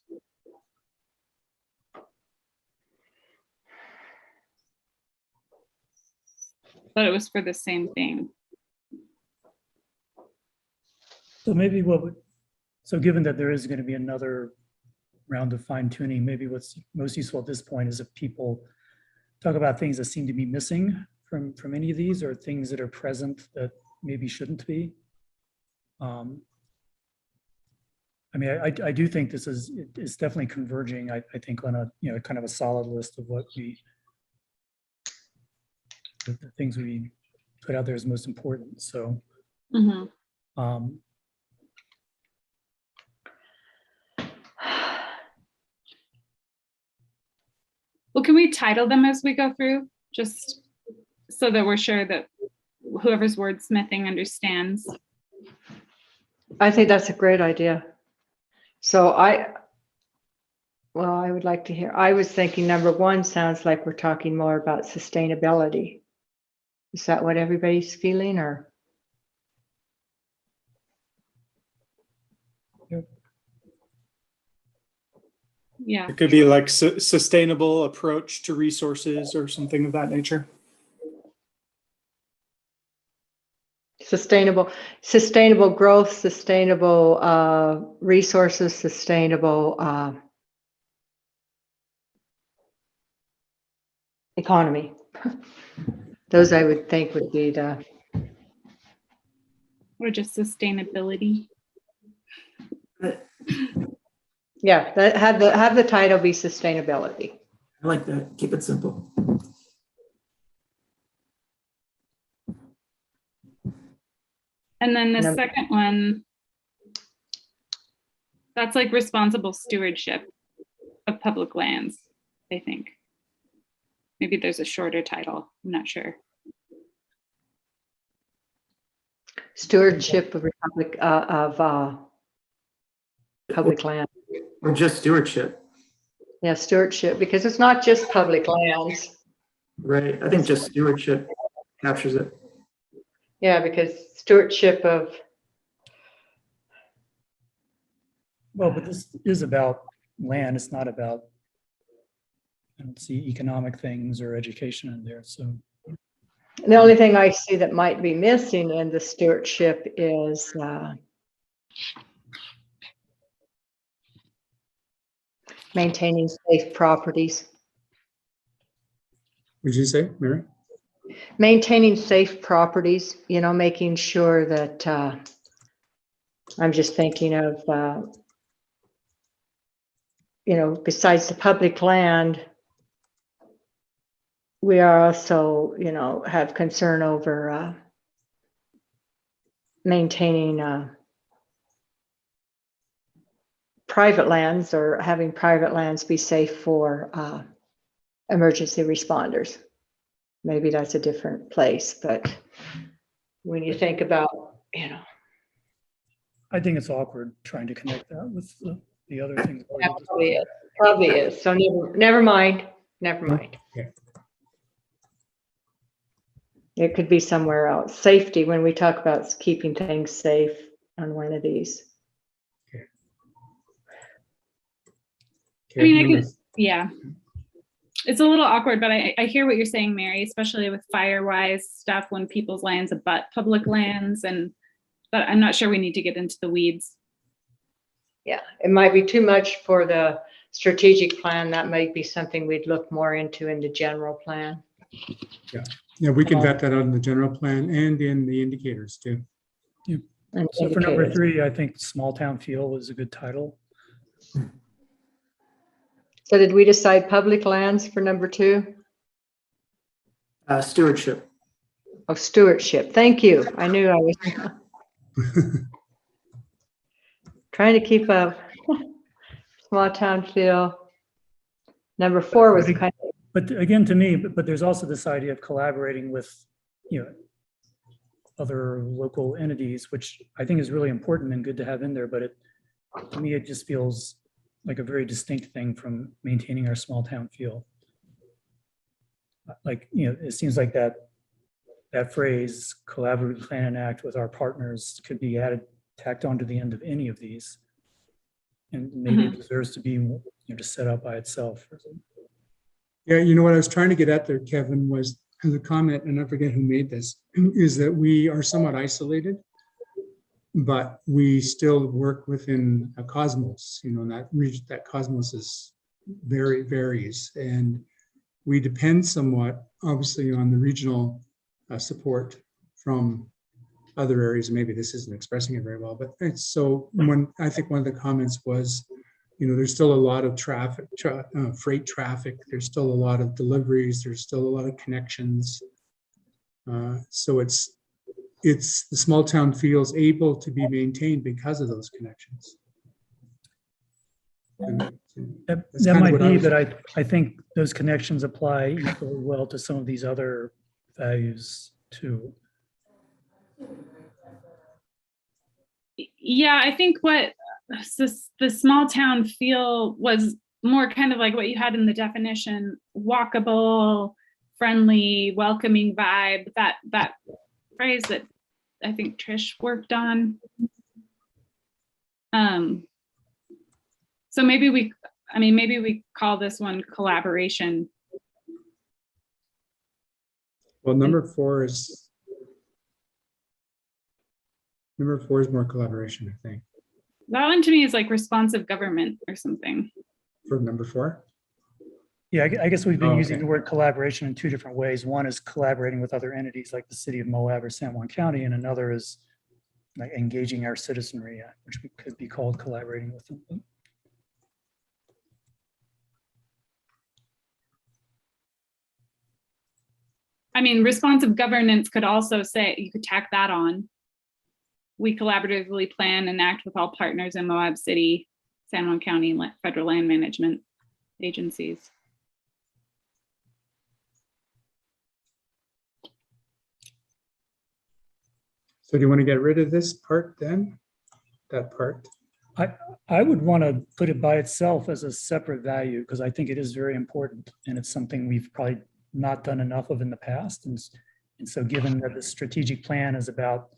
But it was for the same thing. So maybe so given that there is going to be another round of fine tuning, maybe what's most useful at this point is if people talk about things that seem to be missing from any of these, or things that are present that maybe shouldn't be. I mean, I do think this is definitely converging. I think on a kind of a solid list of what the things we put out there as most important. So, well, can we title them as we go through, just so that we're sure that whoever's wordsmithing understands? I think that's a great idea. So I would like to hear, I was thinking number 1 sounds like we're talking more about sustainability. Is that what everybody's feeling, or? Yeah. It could be like sustainable approach to resources or something of that nature. Sustainable growth, sustainable resources, sustainable economy. Those I would think would be the. Or just sustainability. Yeah, have the title be sustainability. I like that. Keep it simple. And then the second one, that's like responsible stewardship of public lands, I think. Maybe there's a shorter title, I'm not sure. Stewardship of public land. Or just stewardship. Yeah, stewardship, because it's not just public lands. Right. I think just stewardship captures it. Yeah, because stewardship of. well, but this is about land. It's not about, I don't see economic things or education in there. So The only thing I see that might be missing in the stewardship is maintaining safe properties. Would you say, Mary? Maintaining safe properties, making sure that I'm just thinking of besides the public land, we are also, have concern over maintaining private lands or having private lands be safe for emergency responders. Maybe that's a different place, but when you think about, I think it's awkward trying to connect that with the other things. probably is. So never mind. Never mind. Okay. It could be somewhere else. Safety, when we talk about keeping things safe on one of these. I mean, yeah. It's a little awkward, but I hear what you're saying, Mary, especially with fire-wise stuff when people's lands abut public lands, but I'm not sure we need to get into the weeds. Yeah, it might be too much for the strategic plan. That might be something we'd look more into in the general plan. Yeah, we can vet that out in the general plan and in the indicators too. Yeah. And So for number indicators. 3, I think small town feel is a good title. So did we decide public lands for number 2? Stewardship. Oh, stewardship. Thank you. I knew I was trying to keep up. Small town feel. Number 4 was kind of. But again, to me, but there's also this idea of collaborating with, other local entities, which I think is really important and good to have in there. But to me, it just feels like a very distinct thing from maintaining our small town feel. Like, it seems like that phrase, collaboratively plan and act with our partners, could be tacked onto the end of any of these. And maybe it deserves to be, just set up by itself. Yeah, what I was trying to get at there, Kevin, was the comment, and I forget who made this, is that we are somewhat isolated, but we still work within a cosmos, and that cosmos is varies. And we depend somewhat, obviously, on the regional support from other areas. Maybe this isn't expressing it very well, but I think one of the comments was, there's still a lot of traffic, freight traffic. There's still a lot of deliveries. There's still a lot of connections. So it's the small town feels able to be maintained because of those connections. That might be, but I think those connections apply equally well to some of these other values too. Yeah, I think what the small town feel was more kind of like what you had in the definition: walkable, friendly, welcoming vibe. That phrase that I think Trish worked on. So maybe we call this one collaboration. Well, number 4 is more collaboration, I think. That one to me is like responsive government or something. For number 4? Yeah, I guess we've been using okay. the word collaboration in 2 different ways. One is collaborating with other entities like the city of Moab or San Juan County, and another is like engaging our citizenry, which could be called collaborating with them. I mean, responsive governance could also say, you could tack that on. We collaboratively plan and act with all partners in Moab City, San Juan County, federal land management agencies. So do you want to get rid of this part then? That part? I would want to put it by itself as a separate value because I think it is very important and it's something we've probably not done enough of in the past. And so given that the strategic plan is about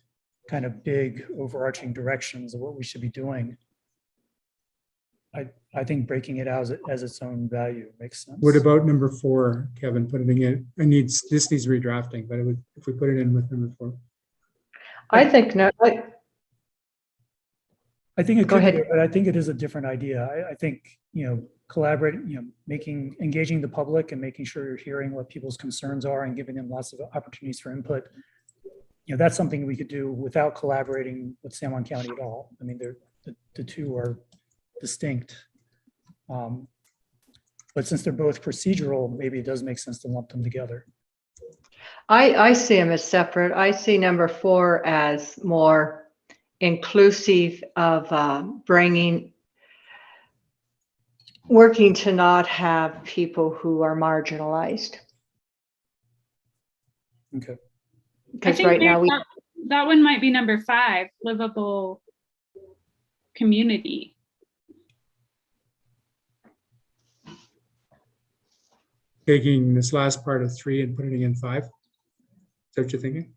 kind of big overarching directions of what we should be doing, I think breaking it out as its own value makes sense. What about number 4, Kevin, putting it in? This needs redrafting, but if we put it in with number 4. I think no. I think it Go could ahead. be, but I think it is a different idea. I think, collaborating, engaging the public and making sure you're hearing what people's concerns are and giving them lots of opportunities for input. That's something we could do without collaborating with San Juan County at all. I mean, the 2 are distinct. But since they're both procedural, maybe it does make sense to lump them together. I see them as separate. I see number 4 as more inclusive of working to not have people who are marginalized. Okay. I Because think right now we, that one might be number 5, livable community. Taking this last part of 3 and putting it in 5. Is that what you're thinking?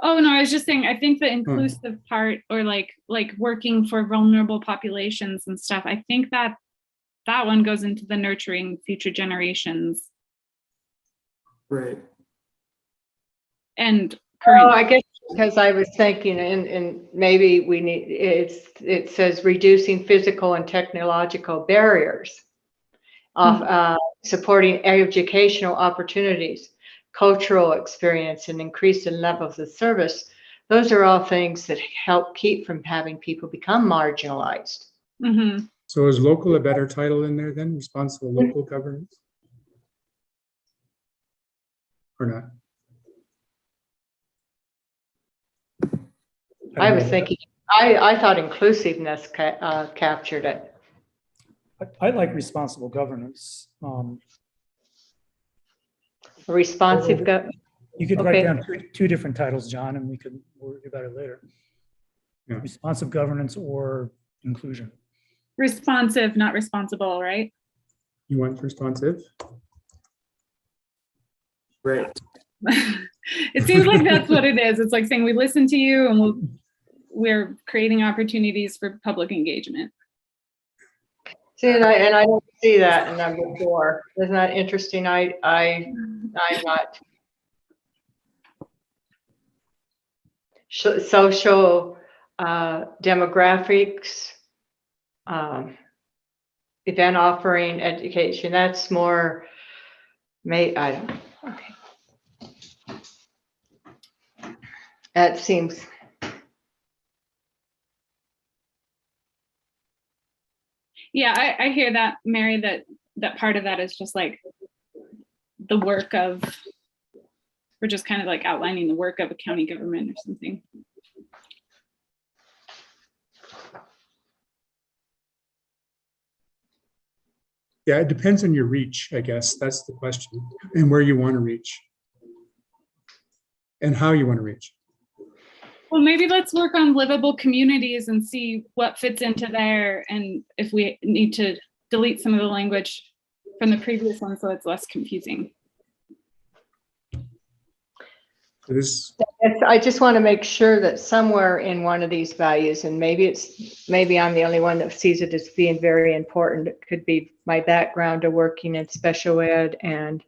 Oh no, I was just saying, I think the inclusive part, or like working for vulnerable populations and stuff, I think that one goes into the nurturing future generations Right. and oh, current. I guess because I was thinking, and maybe we need, it says reducing physical and technological barriers of supporting educational opportunities, cultural experience, and increase in levels of service. Those are all things that help keep from having people become marginalized. Mhm. So is local a better title in there then? Responsible local governance? Or not? I was thinking, I thought inclusiveness captured it. I like responsible governance. Responsive, You could write Okay. down two different titles, John, and we could worry about it later. Yeah. Responsive governance or inclusion. Responsive, not responsible, right? You want responsive? Right. It seems like that's what it is. It's like saying we listen to you and we're creating opportunities for public engagement. see, and I don't see that in number 4. Isn't that interesting? I'm not. Social demographics, event offering, education, that's more, I don't know. Okay. That seems, Yeah, I hear that, Mary, that part of that is just like the work of, we're just kind of like outlining the work of a county government or something. Yeah, it depends on your reach, I guess. That's the question. And where you want to reach. And how you want to reach. Well, maybe let's work on livable communities and see what fits into there, and if we need to delete some of the language from the previous one so it's less confusing. I just want to make sure that somewhere in one of these values, and maybe I'm the only one that sees it as being very important. It could be my background of working in special ed and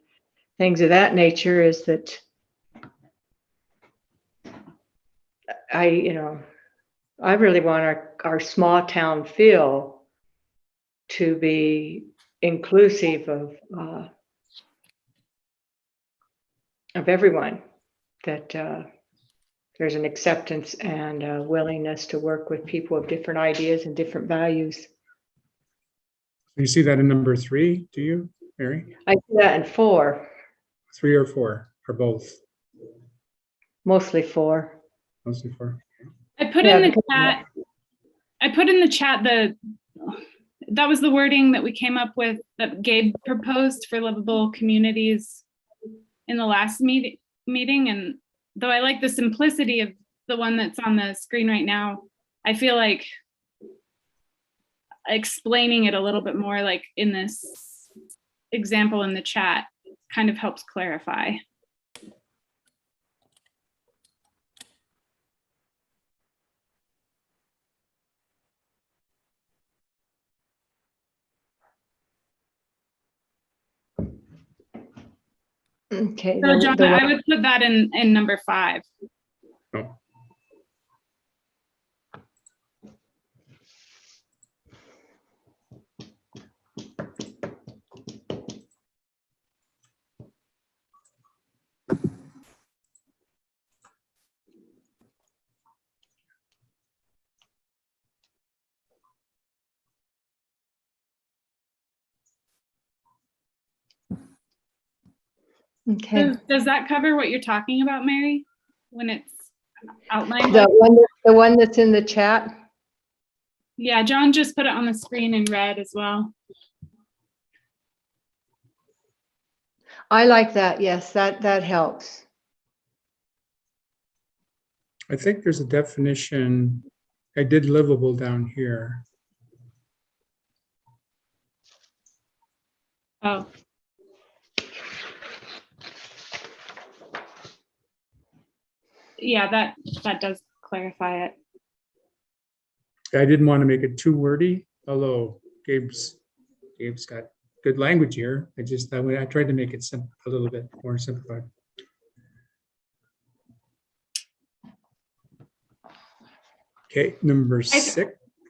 things of that nature, is that I really want our small town feel to be inclusive of everyone, that there's an acceptance and a willingness to work with people of different ideas and different values. You see that in number 3, do you, Mary? I see that in 4. 3 or 4 or both? Mostly 4. Mostly 4. I put in the chat that was the wording that we came up with, that Gabe proposed for livable communities in the last meeting. And though I like the simplicity of the one that's on the screen right now, I feel like explaining it a little bit more, like in this example in the chat, kind of helps clarify. Okay. So John, I would put that in number 5. Oh. Okay. Does that cover what you're talking about, Mary? When it's outlined? The one that's in the chat? Yeah, John just put it on the screen in red as well. I like that. Yes, that helps. I think there's a definition. I did livable down here. Oh. Yeah, that does clarify it. I didn't want to make it too wordy, although Gabe's got good language here. I tried to make it a little bit more simplified. Okay, number 6.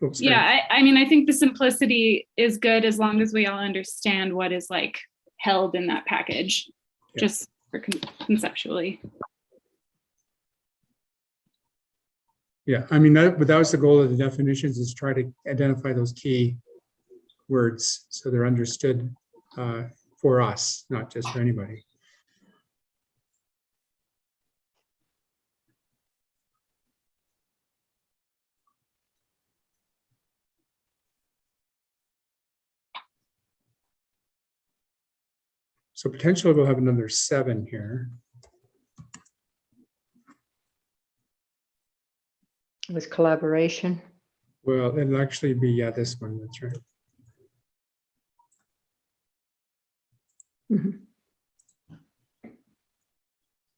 Oops, Yeah, I mean, I think the simplicity is good as long as we all understand what is like held in that package, Yeah. just for conceptually. Yeah, I mean, that was the goal of the definitions, is try to identify those key words so they're understood for us, not just for anybody. So potentially we'll have another 7 here. With collaboration. Well, it'll actually be, yeah, this one, that's right. Mhm.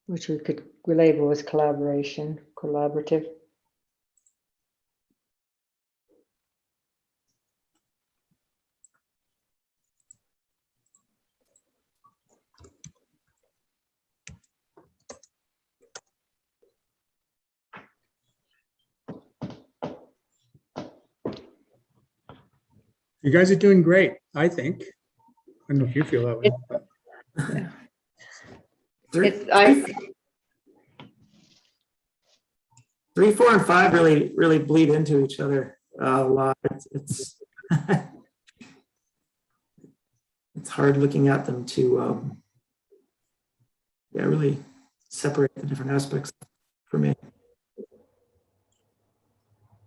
Which we could label as collaboration, collaborative. You guys are doing great, I think. I don't know if you feel that way. But. Yeah. Three, 4, and 5 really bleed into each other a lot. It's it's hard looking at them to really separate the different aspects for me.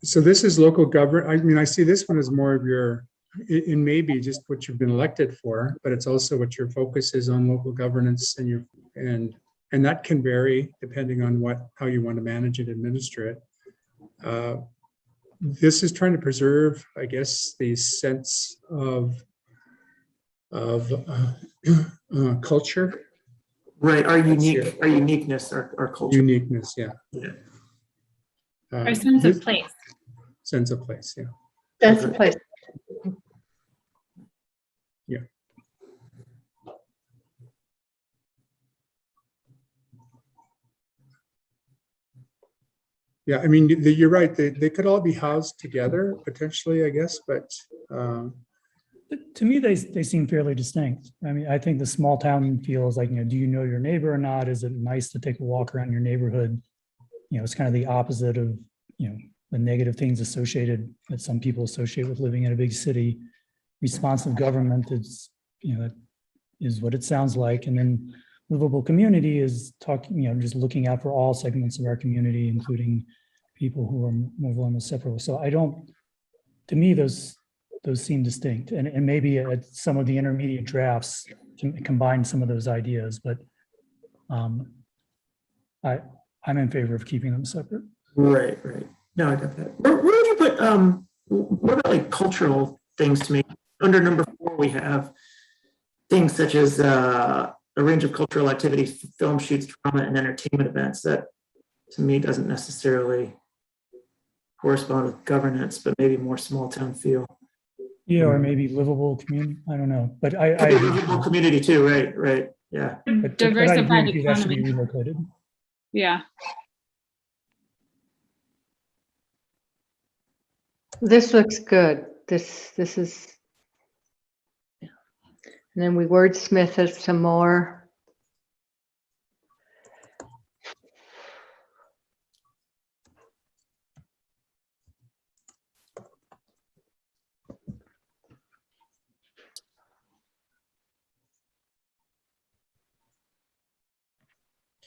So this is local government. I mean, I see this one as more of your, it may be just what you've been elected for, but it's also what your focus is on local governance, and that can vary depending on how you want to manage it, administer it. This is trying to preserve, I guess, the sense of culture. Right, our uniqueness, our culture. Uniqueness, yeah. Our sense of place. Sense of place, yeah. Sense of place. Yeah. Yeah, I mean, you're right. They could all be housed together potentially, I guess, but To me, they seem fairly distinct. I mean, I think the small town feels like, do you know your neighbor or not? Is it nice to take a walk around your neighborhood? It's kind of the opposite of, the negative things associated that some people associate with living in a big city. Responsive government is, that is what it sounds like. And then livable community is talking, just looking out for all segments of our community, including people who are more vulnerable, separate. So to me, those seem distinct, and maybe at some of the intermediate drafts can combine some of those ideas, but I'm in favor of keeping them separate. Right. No, I got that. Where would you put what about like cultural things to me? Under number 4, we have things such as a range of cultural activities, film shoots, drama, and entertainment events. That to me doesn't necessarily correspond with governance, but maybe more small town feel. Yeah, or maybe livable community. I don't know, but I livable community too. Right. Yeah. But I Diversified agree with you, that should be economy. relocated. Yeah. This looks good. This is, and then we wordsmith it some more.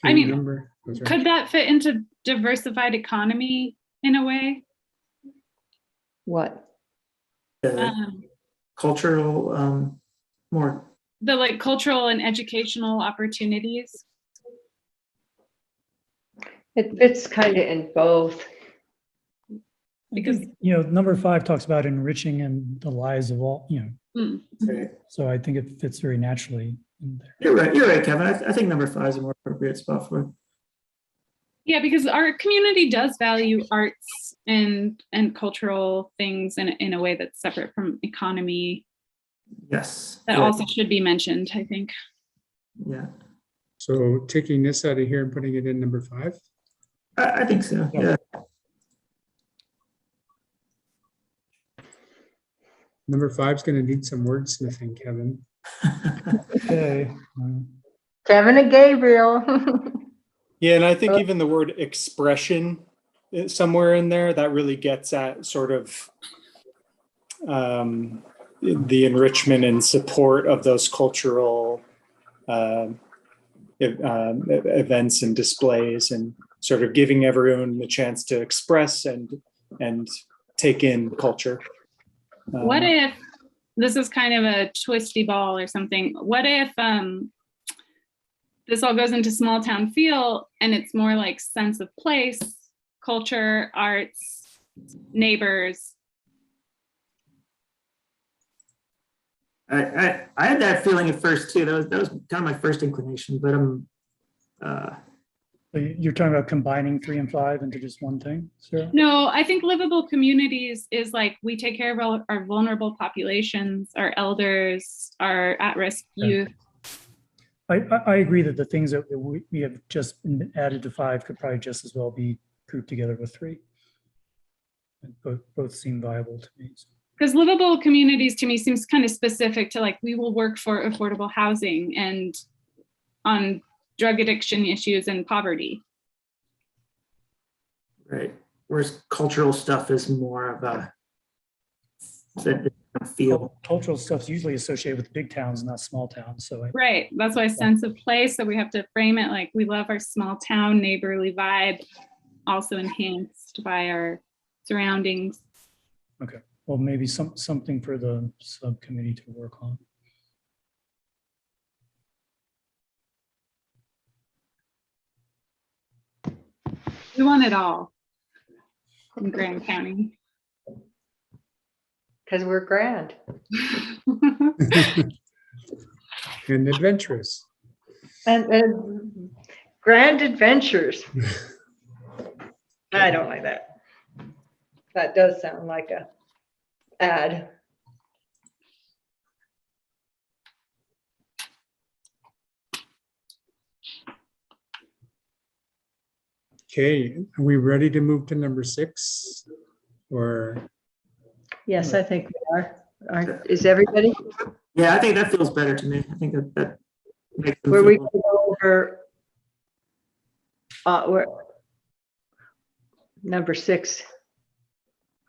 I mean, Number, those are- could that fit into diversified economy in a way? What? Cultural, more, The like cultural and educational opportunities. It's kind of in both. Because number 5 talks about enriching and the lives of all, right. so I think it fits very naturally in there. You're right, Kevin. I think number 5 is a more appropriate spot for it. yeah, because our community does value arts and cultural things in a way that's separate from economy. Yes. That Yeah. also should be mentioned, I think. Yeah, So taking this out of here and putting it in number 5. I think so. Yeah. Number 5 is going to need some wordsmithing, Kevin. Okay. Kevin and Gabriel. Yeah, and I think even the word expression somewhere in there, that really gets at sort of the enrichment and support of those cultural events and displays, and sort of giving everyone the chance to express and take in culture. What if, this is kind of a twisty ball or something, what if this all goes into small town feel and it's more like sense of place, culture, arts, neighbors? I had that feeling at first too. That was kind of my first inclination, but So you're talking about combining 3 and 5 into just one thing, Sarah? No, I think livable communities is like, we take care of our vulnerable populations, our elders, our at-risk youth. I agree that the things that we have just added to 5 could probably just as well be grouped together with 3. And both seem viable to me. Because livable communities to me seems kind of specific to like, we will work for affordable housing and on drug addiction issues and poverty. right. Whereas cultural stuff is more of a feel. Cultural stuff's usually associated with big towns, not small towns. So Right, that's why sense of place, so we have to frame it like we love our small town neighborly vibe, also enhanced by our surroundings. okay, well, maybe something for the subcommittee to work on. We want it all in Grand County. Because we're grand. And adventurous. And grand adventures. I don't like that. That does sound like a ad. Okay, are we ready to move to number 6? Or Yes, I think we are. Is everybody? Yeah, I think that feels better to me. I think that makes them Were we feel- going to go over number 6?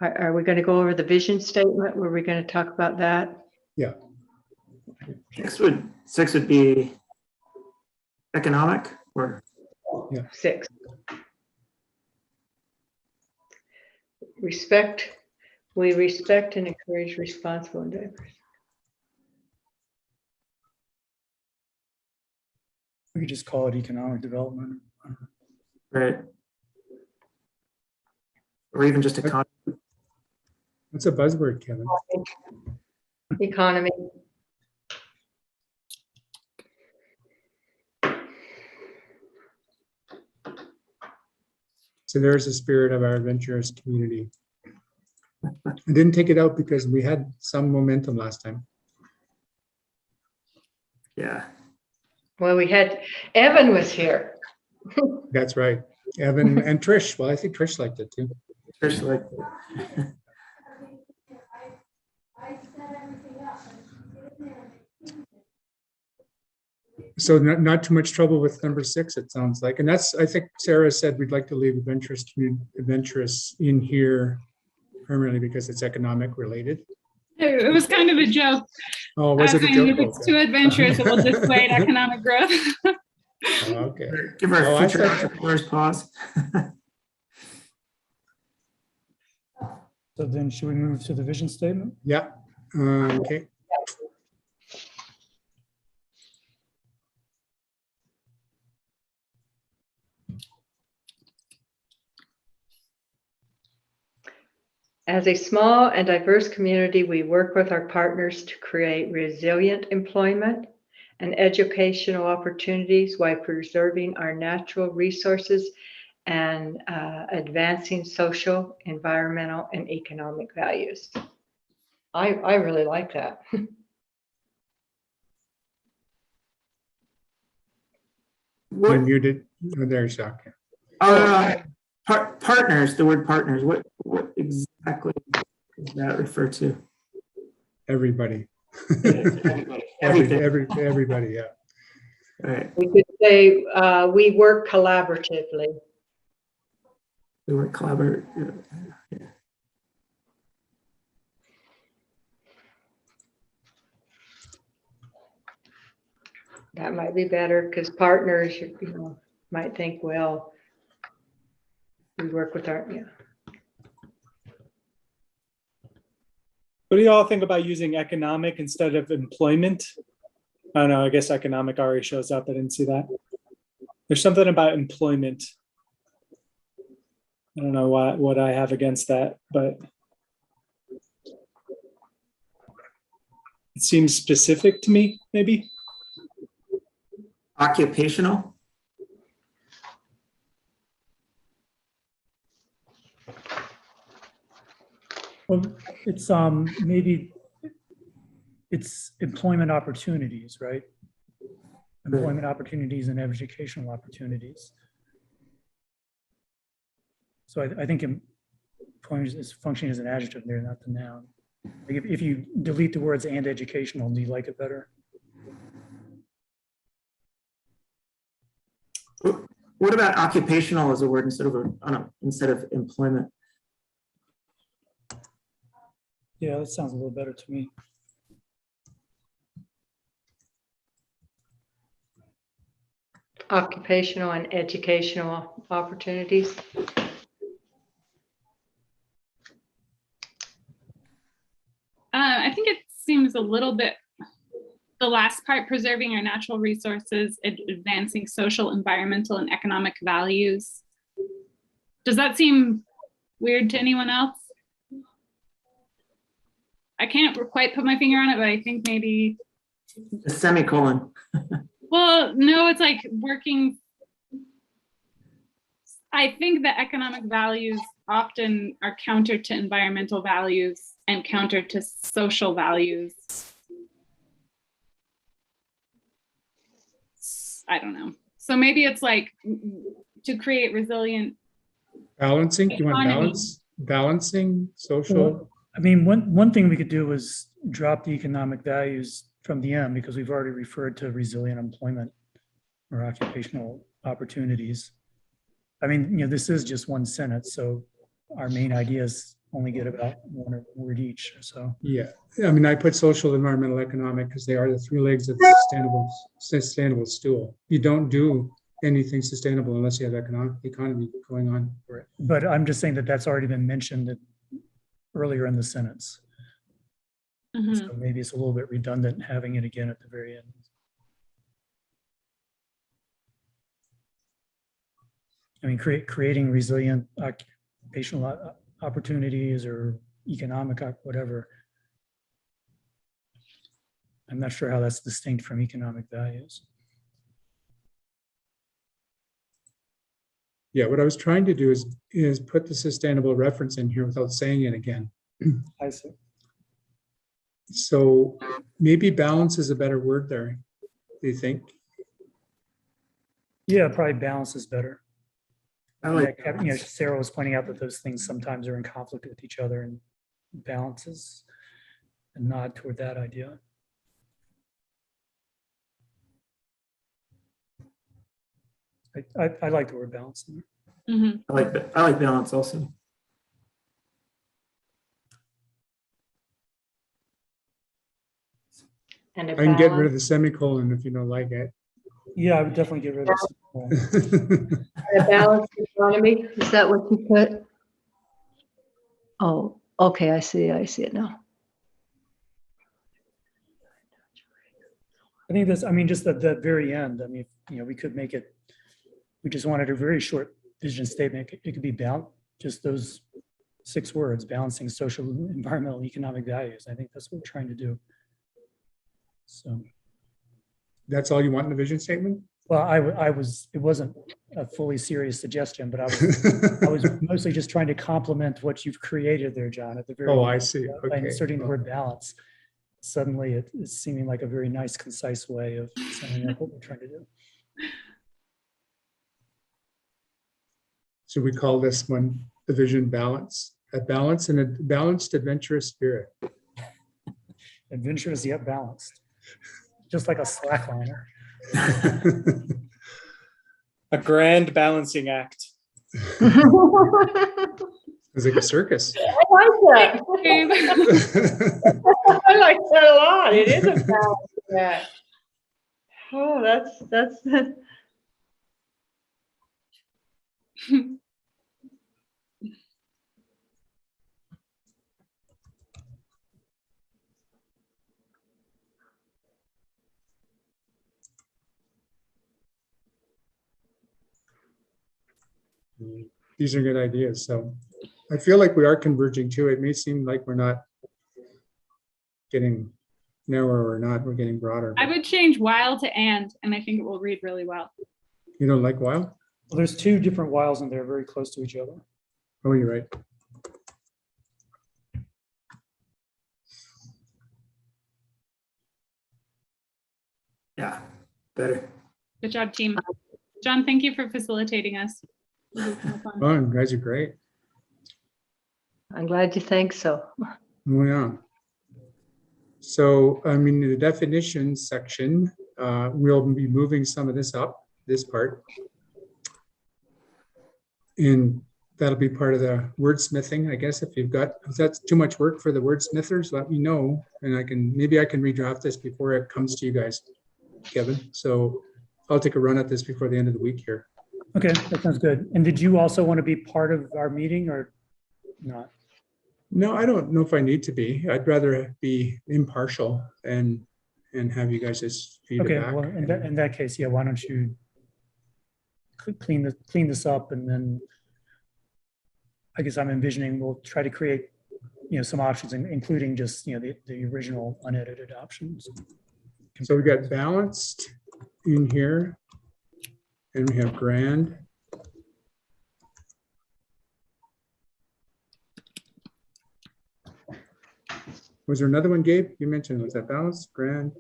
Are we going to go over the vision statement? Were we going to talk about that? yeah, 6 would be economic or 6. We respect and encourage responsible and diverse. We could just call it economic development. right. Or even just economy. what's a buzzword, Kevin? Economy. So there's the spirit of our adventurous community. I didn't take it out because we had some momentum last time. Yeah. Well, we had, Evan was here. That's right. Evan and Trish. Well, I think Trish liked it too. Especially like So not too much trouble with number 6, it sounds like. And that's, I think Sarah said we'd like to leave adventurous in here primarily because it's economic related. It was kind of a joke. Oh, was it a Saying joke? if it's Okay. too adventurous, it will dissuade economic growth. Okay. Give our Oh, I future thought- entrepreneurs pause. So then should we move to the vision statement? Yeah. Okay. As a small and diverse community, we work with our partners to create resilient employment and educational opportunities while preserving our natural resources and advancing social, environmental, and economic values. I really like that. You're What, muted. Oh, there's Jacques. partners, the word partners, what exactly does that refer to? Everybody. Everything. Everybody, yeah. Right. We could say we work collaboratively. The word collaborate. That might be better because partners, you know, might think, well, we work with our, yeah. What do you all think about using economic instead of employment? I don't know. I guess economic already shows up. I didn't see that. There's something about employment. I don't know what I have against that, but it seems specific to me, maybe. Occupational. Well, it's maybe it's employment opportunities, right? Employment opportunities and educational opportunities. So I think employment is functioning as an adjective there, not the noun. Like if you delete the words and educational, do you like it better? What about occupational as a word instead of employment? Yeah, that sounds a little better to me. Occupational and educational opportunities. I think it seems a little bit, the last part, preserving our natural resources, advancing social, environmental, and economic values. Does that seem weird to anyone else? I can't quite put my finger on it, but I think maybe. A semicolon. Well, no, it's like working. I think that economic values often are counter to environmental values and counter to social values. I don't know. So maybe it's like to create resilient. Balancing, you want Economy. balancing social? Well, I mean, one thing we could do is drop the economic values from the end because we've already referred to resilient employment or occupational opportunities. I mean, you know, this is just one sentence, so our main ideas only get about one word each. So Yeah, I mean, I put social, environmental, economic because they are the three legs of the sustainable stool. You don't do anything sustainable unless you have economy going on. but I'm just saying that that's already been mentioned earlier in the sentence. Mhm. So maybe it's a little bit redundant having it again at the very end. I mean, creating resilient occupational opportunities or economic, whatever. I'm not sure how that's distinct from economic values. Yeah, what I was trying to do is put the sustainable reference in here without saying it again. I see. So maybe balance is a better word there. Do you think? Yeah, probably balance is better. I like You know, Sarah was pointing out that those things sometimes are in conflict with each other, and balance is a nod toward that idea. I like the word balance in there. Mhm. I like balance also. And a I can get rid of balance. the semicolon if you don't like it. Yeah, I would definitely get rid of small. A balanced economy, is that what you put? Oh, okay, I see it now. I think that's, I mean, just at the very end, I mean, we could make it, we just wanted a very short vision statement. It could be about just those 6 words, balancing social, environmental, and economic values. I think that's what we're trying to do. So, That's all you want in the vision statement? well, it wasn't a fully serious suggestion, but I was mostly just trying to complement what you've created there, John, at the very Oh, end. I see. By Okay. inserting the word balance. Suddenly it's seeming like a very nice, concise way of summing up what we're trying to do. So we call this one the vision balance, a balance and a balanced adventurous spirit. Adventurous yet balanced, just like a slackliner. A grand balancing act. It's like a circus. I like that. Babe. I like that a lot. It is a balance act. Oh, that's. These are good ideas. So I feel like we are converging too. It may seem like we're not getting narrower or not, we're getting broader. I would change while to and I think it will read really well. You don't like while? Well, there's 2 different whiles and they're very close to each other. Oh, you're right. Yeah, better. Good job, team. John, thank you for facilitating us. It was so fun. Oh, you guys are great. I'm glad you think so. Oh, yeah. So, I mean, the definitions section, we'll be moving some of this up, this part. And that'll be part of the wordsmithing, I guess. If that's too much work for the wordsmithers, let me know. And maybe I can redraft this before it comes to you guys, Kevin. So I'll take a run at this before the end of the week here. Okay, that sounds good. And did you also want to be part of our meeting or not? No, I don't know if I need to be. I'd rather be impartial and have you guys just feed Okay, it back. well, in that case, yeah, why don't you clean this up, and then I guess I'm envisioning we'll try to create, some options, including just, the original unedited options. So we got balanced in here, and we have grand. Was there another one, Gabe? You mentioned, was that balanced, grand?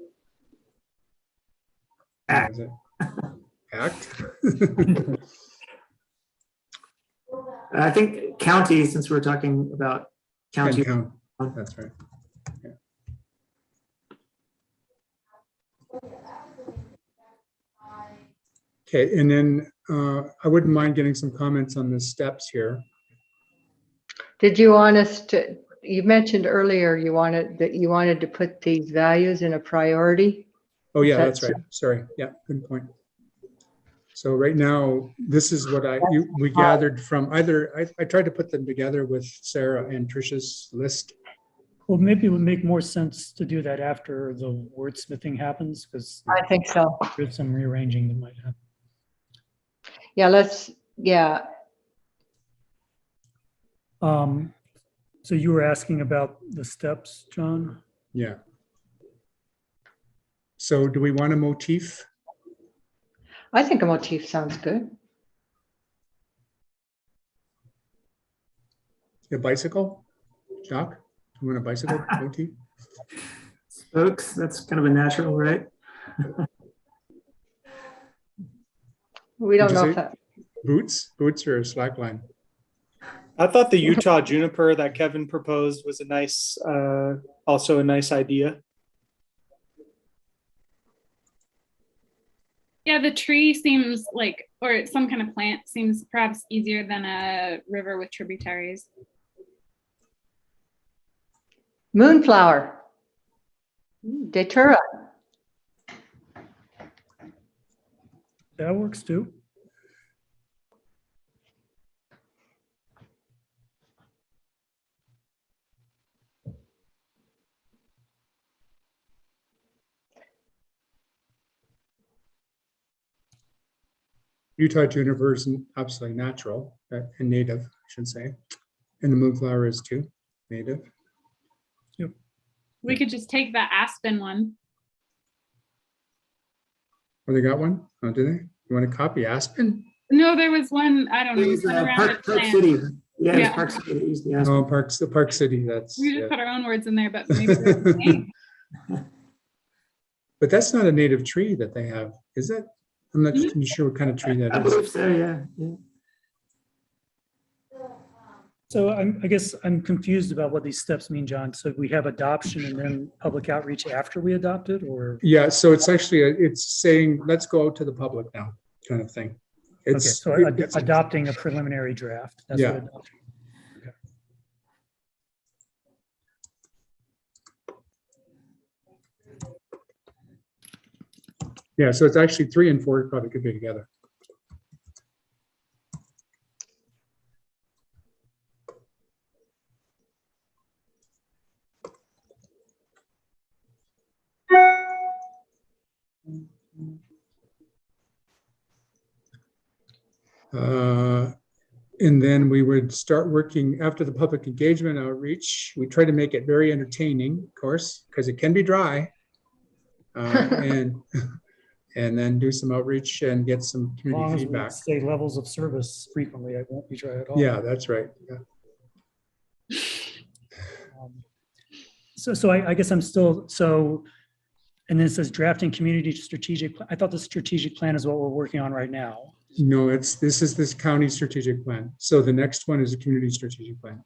Act. Was it? Act? I think county, since we're talking about county. Count. That's right. Yeah. Okay, and then I wouldn't mind getting some comments on the steps here. Did you want us to, you mentioned earlier you wanted to put these values in a priority? Oh, yeah, That's- that's right. Sorry. Yeah, good point. So right now, this is what we gathered from I tried to put them together with Sarah and Trisha's list. Well, maybe it would make more sense to do that after the wordsmithing happens, because I think so. there's some rearranging that might happen. Yeah, So you were asking about the steps, John? Yeah. So do we want a motif? I think a motif sounds good. A bicycle? Jacques, you want a bicycle motif? Spokes, that's kind of a natural, right? We don't Would you know say if that, Boots or a slackline? I thought the Utah juniper that Kevin proposed was also a nice idea. Yeah, the tree seems like, or some kind of plant seems perhaps easier than a river with tributaries. moonflower, datura. That works too. Utah juniper is absolutely natural and native, I should say. And the moonflower is too, native. We could just take the aspen one. Oh, they got one? Oh, do they? You want to copy aspen? No, there was one, I don't know. we It was, put around Park it Park plants. City. Yeah, it was Yeah. Park City. It used the Oh, aspen. Park City, that's. We just Yeah. put our own words in there, but maybe they're the same. But that's not a native tree that they have, is it? I'm not Mhm. sure what kind of tree that I is. believe so, yeah. So I guess I'm confused about what these steps mean, John. So we have adoption and then public outreach after we adopt it, or? Yeah, so it's actually, it's saying, let's go out to the public now, kind of thing. Okay, It's, so it's- adopting a preliminary draft. That's Yeah. what adoption. yeah, so it's actually 3 and 4 probably could be together. And then we would start working after the public engagement outreach. We try to make it very entertaining, of course, because it can be dry. And then do some outreach and get some As long community as we feedback. say levels of service frequently, I won't be dry at all. Yeah, that's right. Yeah. So I guess I'm still, and then it says drafting community strategic. I thought the strategic plan is what we're working on right now. No, this is this county strategic plan. So the next one is a community strategic plan.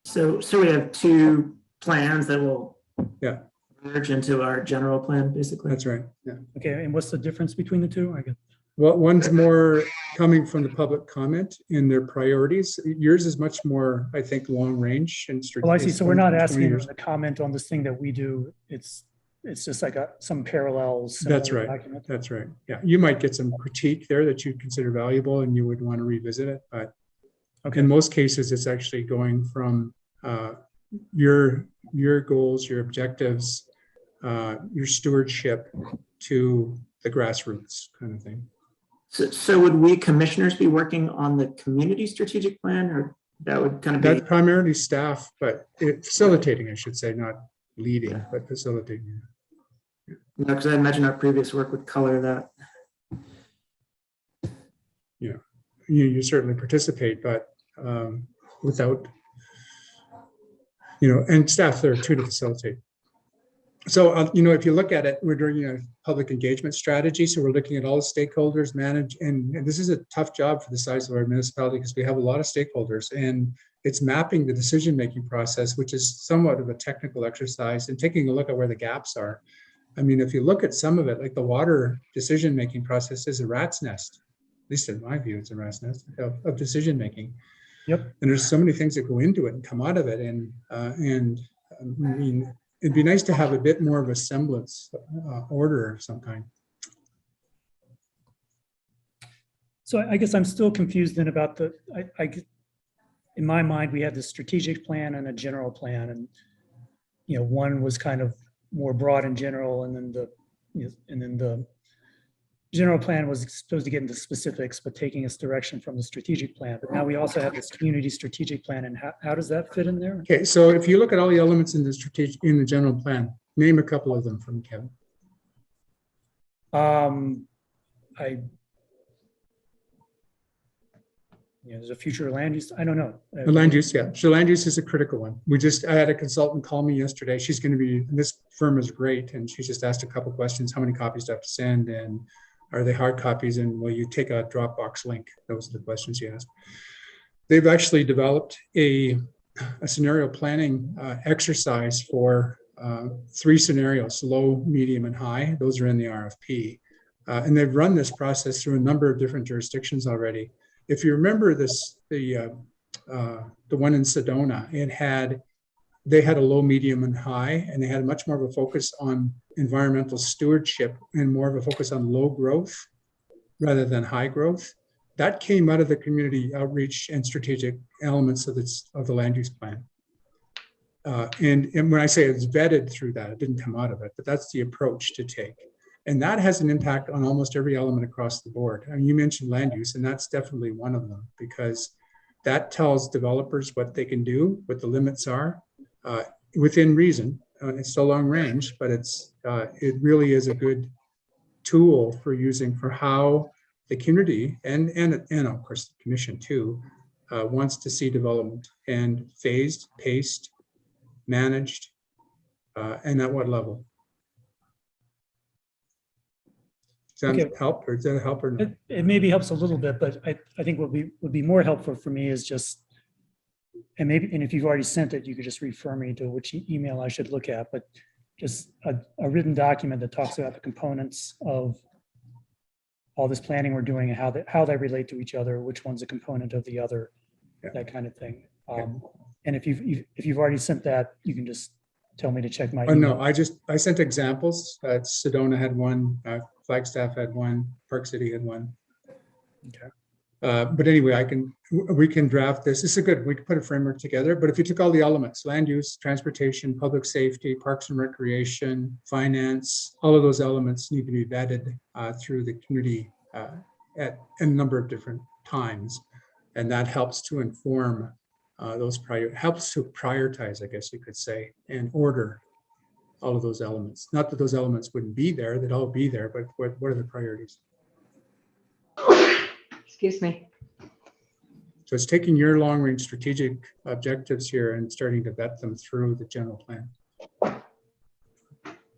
So we have 2 plans that will Yeah. merge into our general plan, basically. That's right. Yeah. Okay, and what's the difference between the two? I guess. Well, one's more coming from the public comment in their priorities. Yours is much more, I think, long range and strategic. Well, I see. So we're not 20 asking them years. to comment on this thing that we do. It's just like some parallels. That's right. That's right. Yeah, you might get some critique there that you consider valuable and you would want to revisit it. But in most cases, it's actually going from your goals, your objectives, your stewardship to the grassroots kind of thing. So would we commissioners be working on the community strategic plan, or that would kind of be? That's primarily staff, but facilitating, I should say, not leading, but facilitating. Because I imagine our previous work would color that. Yeah, you certainly participate, but without, and staff there too to facilitate. So, if you look at it, we're doing a public engagement strategy. So we're looking at all the stakeholders, and this is a tough job for the size of our municipality because we have a lot of stakeholders, and it's mapping the decision-making process, which is somewhat of a technical exercise, and taking a look at where the gaps are. I mean, if you look at some of it, like the water decision-making process is a rat's nest, at least in my view, it's a rat's nest of decision-making. Yep. And there's so many things that go into it and come out of it. And I mean, it'd be nice to have a bit more of a semblance, order of some kind. So I guess I'm still confused then about in my mind, we had the strategic plan and a general plan, and one was kind of more broad and general, and then the general plan was supposed to get into specifics, but taking us direction from the strategic plan. But now we also have this community strategic plan, and how does that fit in there? Okay, so if you look at all the elements in the general plan, name a couple of them for me, Kevin. There's a future land use. I don't know. The land use, yeah. So land use is a critical one. I had a consultant call me yesterday. She's going to be, this firm is great. And she just asked a couple of questions. How many copies do I have to send? And are they hard copies? And will you take a Dropbox link? Those are the questions she asked. They've actually developed a scenario planning exercise for 3 scenarios, low, medium, and high. Those are in the RFP. And they've run this process through a number of different jurisdictions already. If you remember this, the one in Sedona, they had a low, medium, and high, and they had much more of a focus on environmental stewardship and more of a focus on low growth rather than high growth. That came out of the community outreach and strategic elements of the land use plan. And when I say it's vetted through that, it didn't come out of it, but that's the approach to take. And that has an impact on almost every element across the board. I mean, you mentioned land use, and that's definitely one of them, because that tells developers what they can do, what the limits are, within reason. It's still long range, but it really is a good tool for using for how the community and of course the commission too wants to see development, and phased, paced, managed, and at what level. Does that help, or does that help or not? It maybe helps a little bit, but I think what would be more helpful for me is just, and if you've already sent it, you could just refer me to which email I should look at, but just a written document that talks about the components of all this planning we're doing and how they relate to each other, which one's a component of the other, that kind of thing. And if you've already sent that, you can just tell me to check my email. No, I sent examples. Sedona had one, Flagstaff had one, Park City had one. Okay. But anyway, we can draft this. This is good. We can put a framework together. But if you took all the elements, land use, transportation, public safety, parks and recreation, finance, all of those elements need to be vetted through the community at a number of different times. And that helps to inform helps to prioritize, I guess you could say, and order all of those elements. Not that those elements wouldn't be there, they'd all be there, but what are the priorities? Excuse me. So it's taking your long-range strategic objectives here and starting to vet them through the general plan.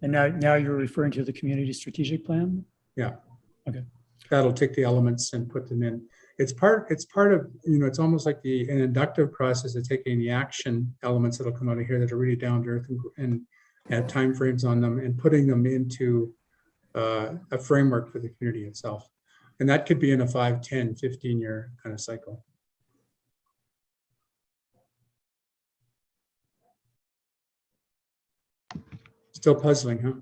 And now you're referring to the community strategic plan? Yeah. Okay. That'll take the elements and put them in. It's part of, it's almost like an inductive process of taking the action elements that'll come out of here that are really down to earth and have timeframes on them, and putting them into a framework for the community itself. And that could be in a 5, 10, 15-year kind of cycle. Still puzzling, huh?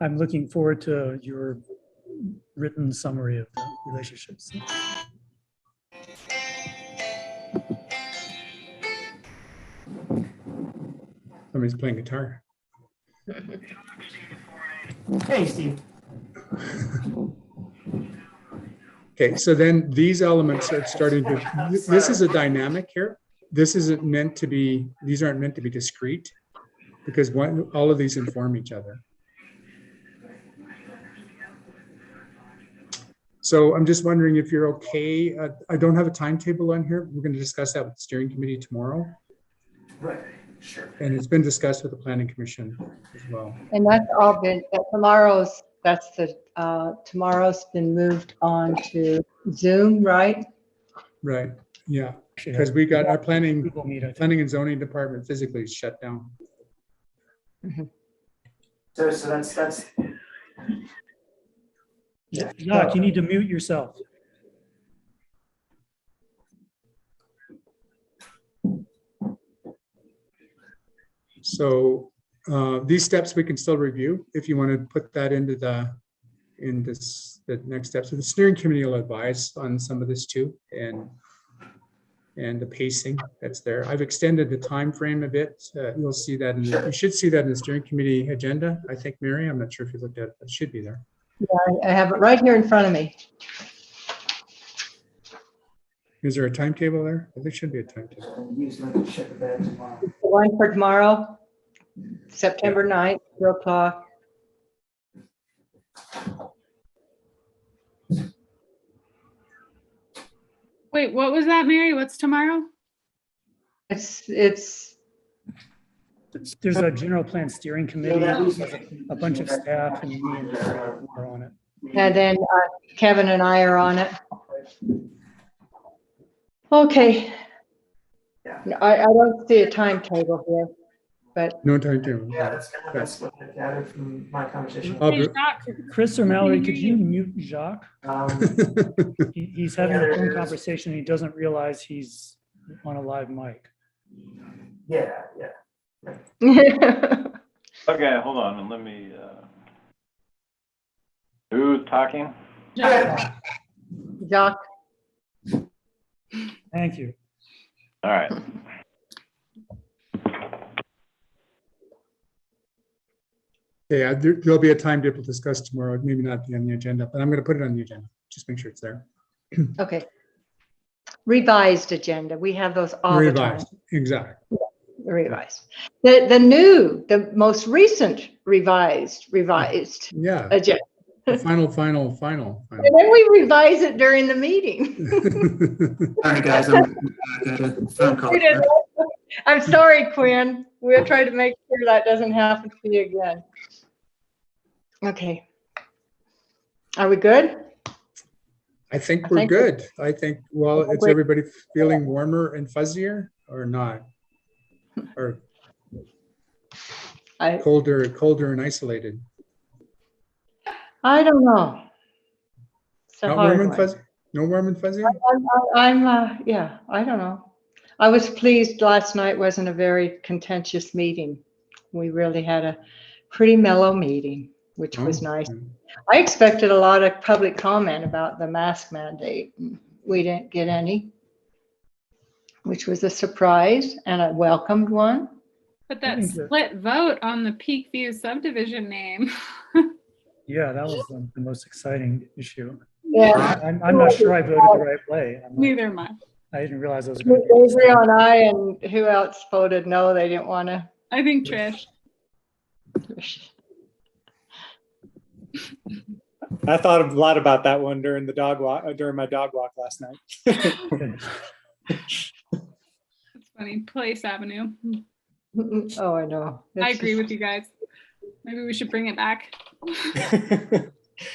I'm looking forward to your written summary of the relationships. Somebody's playing guitar. Hey, Steve. Okay, so then these elements are starting to, this is a dynamic here. This isn't meant to be, these aren't meant to be discrete, because all of these inform each other. So I'm just wondering if you're okay. I don't have a timetable on here. We're going to discuss that with the steering committee tomorrow. Right, sure. And it's been discussed with the planning commission as well. And that's all been, tomorrow's been moved on to Zoom, right? Right, yeah, because we got our planning and zoning department physically shut down. Mm-hmm. So that's Yeah, Jacques, you need to mute yourself. So these steps we can still review if you want to put that into the next steps. So the steering committee will advise on some of this too, and the pacing that's there. I've extended the time frame a bit. You'll see that you should see that in the steering committee agenda. I think, Mary, I'm not sure if you looked at it, but it should be there. Yeah, I have it right here in front of me. Is there a timetable there? There should be a timetable. The one for tomorrow, September 9th, 4 o'clock. Wait, what was that, Mary? What's tomorrow? There's a general plan steering committee, a bunch of staff, and me and Mary are on it. And then Kevin and I are on it. Okay. I don't see a timetable here, but No timetable. Yeah, that's what I gathered from my conversation. Hey, Jacques, Chris or Mallory, could you mute Jacques? Um, He's having a phone conversation and he doesn't realize he's on a live mic. yeah. Okay, hold on, and let me, who's talking? Jacques. Jacques, Thank you. All right. Yeah, there'll be a timetable discussed tomorrow, maybe not be on the agenda, but I'm going to put it on the agenda. Just make sure it's there. okay. Revised agenda. We have those all the time. Revised, exactly. Revised. The most recent revised Yeah, agenda. final. And then we revise it during the meeting. Sorry, guys, I'm got a phone call. I'm sorry, Quinn. We'll try to make sure that doesn't happen to you again. Okay. Are we good? I think I we're think- good. I think, well, it's Wait. everybody feeling warmer and fuzzier or not? Or I colder and isolated? don't know. It's a Not hard warm and one. fuzzy? No warm and fuzzy? Yeah, I don't know. I was pleased last night wasn't a very contentious meeting. We really had a pretty mellow meeting, which was Oh, nice. I expected a lot of public comment about the mask mandate. We didn't get any, which was a surprise and a welcomed one. But I that think that- split vote on the Peak View subdivision name. Yeah, that was the most exciting issue. Yeah. I'm not sure I voted the right way. Neither am I. I didn't realize I was going to Adrian and I, and who else voted no? They didn't want to. I think Trish. I thought a lot about that one during the dog walk, during my dog walk last night. It's funny. Place Avenue. Oh, I know. I agree with you guys. Maybe we should bring it back.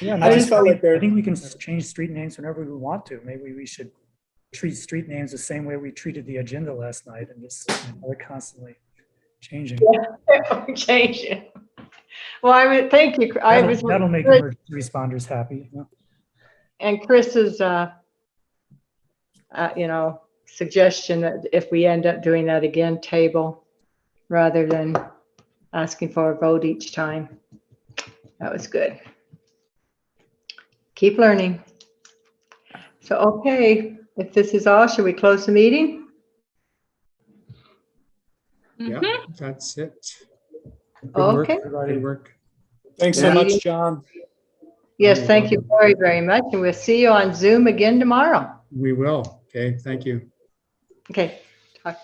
Yeah, I just felt like I think we can change street names whenever we want to. Maybe we should treat street names the same way we treated the agenda last night and just they're constantly changing. Change it. Well, I would thank you. That'll make emergency responders happy. You know? And Chris's, suggestion that if we end up doing that again, table rather than asking for a vote each time. That was good. Keep learning. So, okay, if this is all, should we close the meeting? Yeah, Mhm. that's it. Good work, Okay. Good work. Thanks so Yeah. much, John. Yes, thank you very, very much. And we'll see you on Zoom again tomorrow. We will. Okay, thank you. Okay. Talk.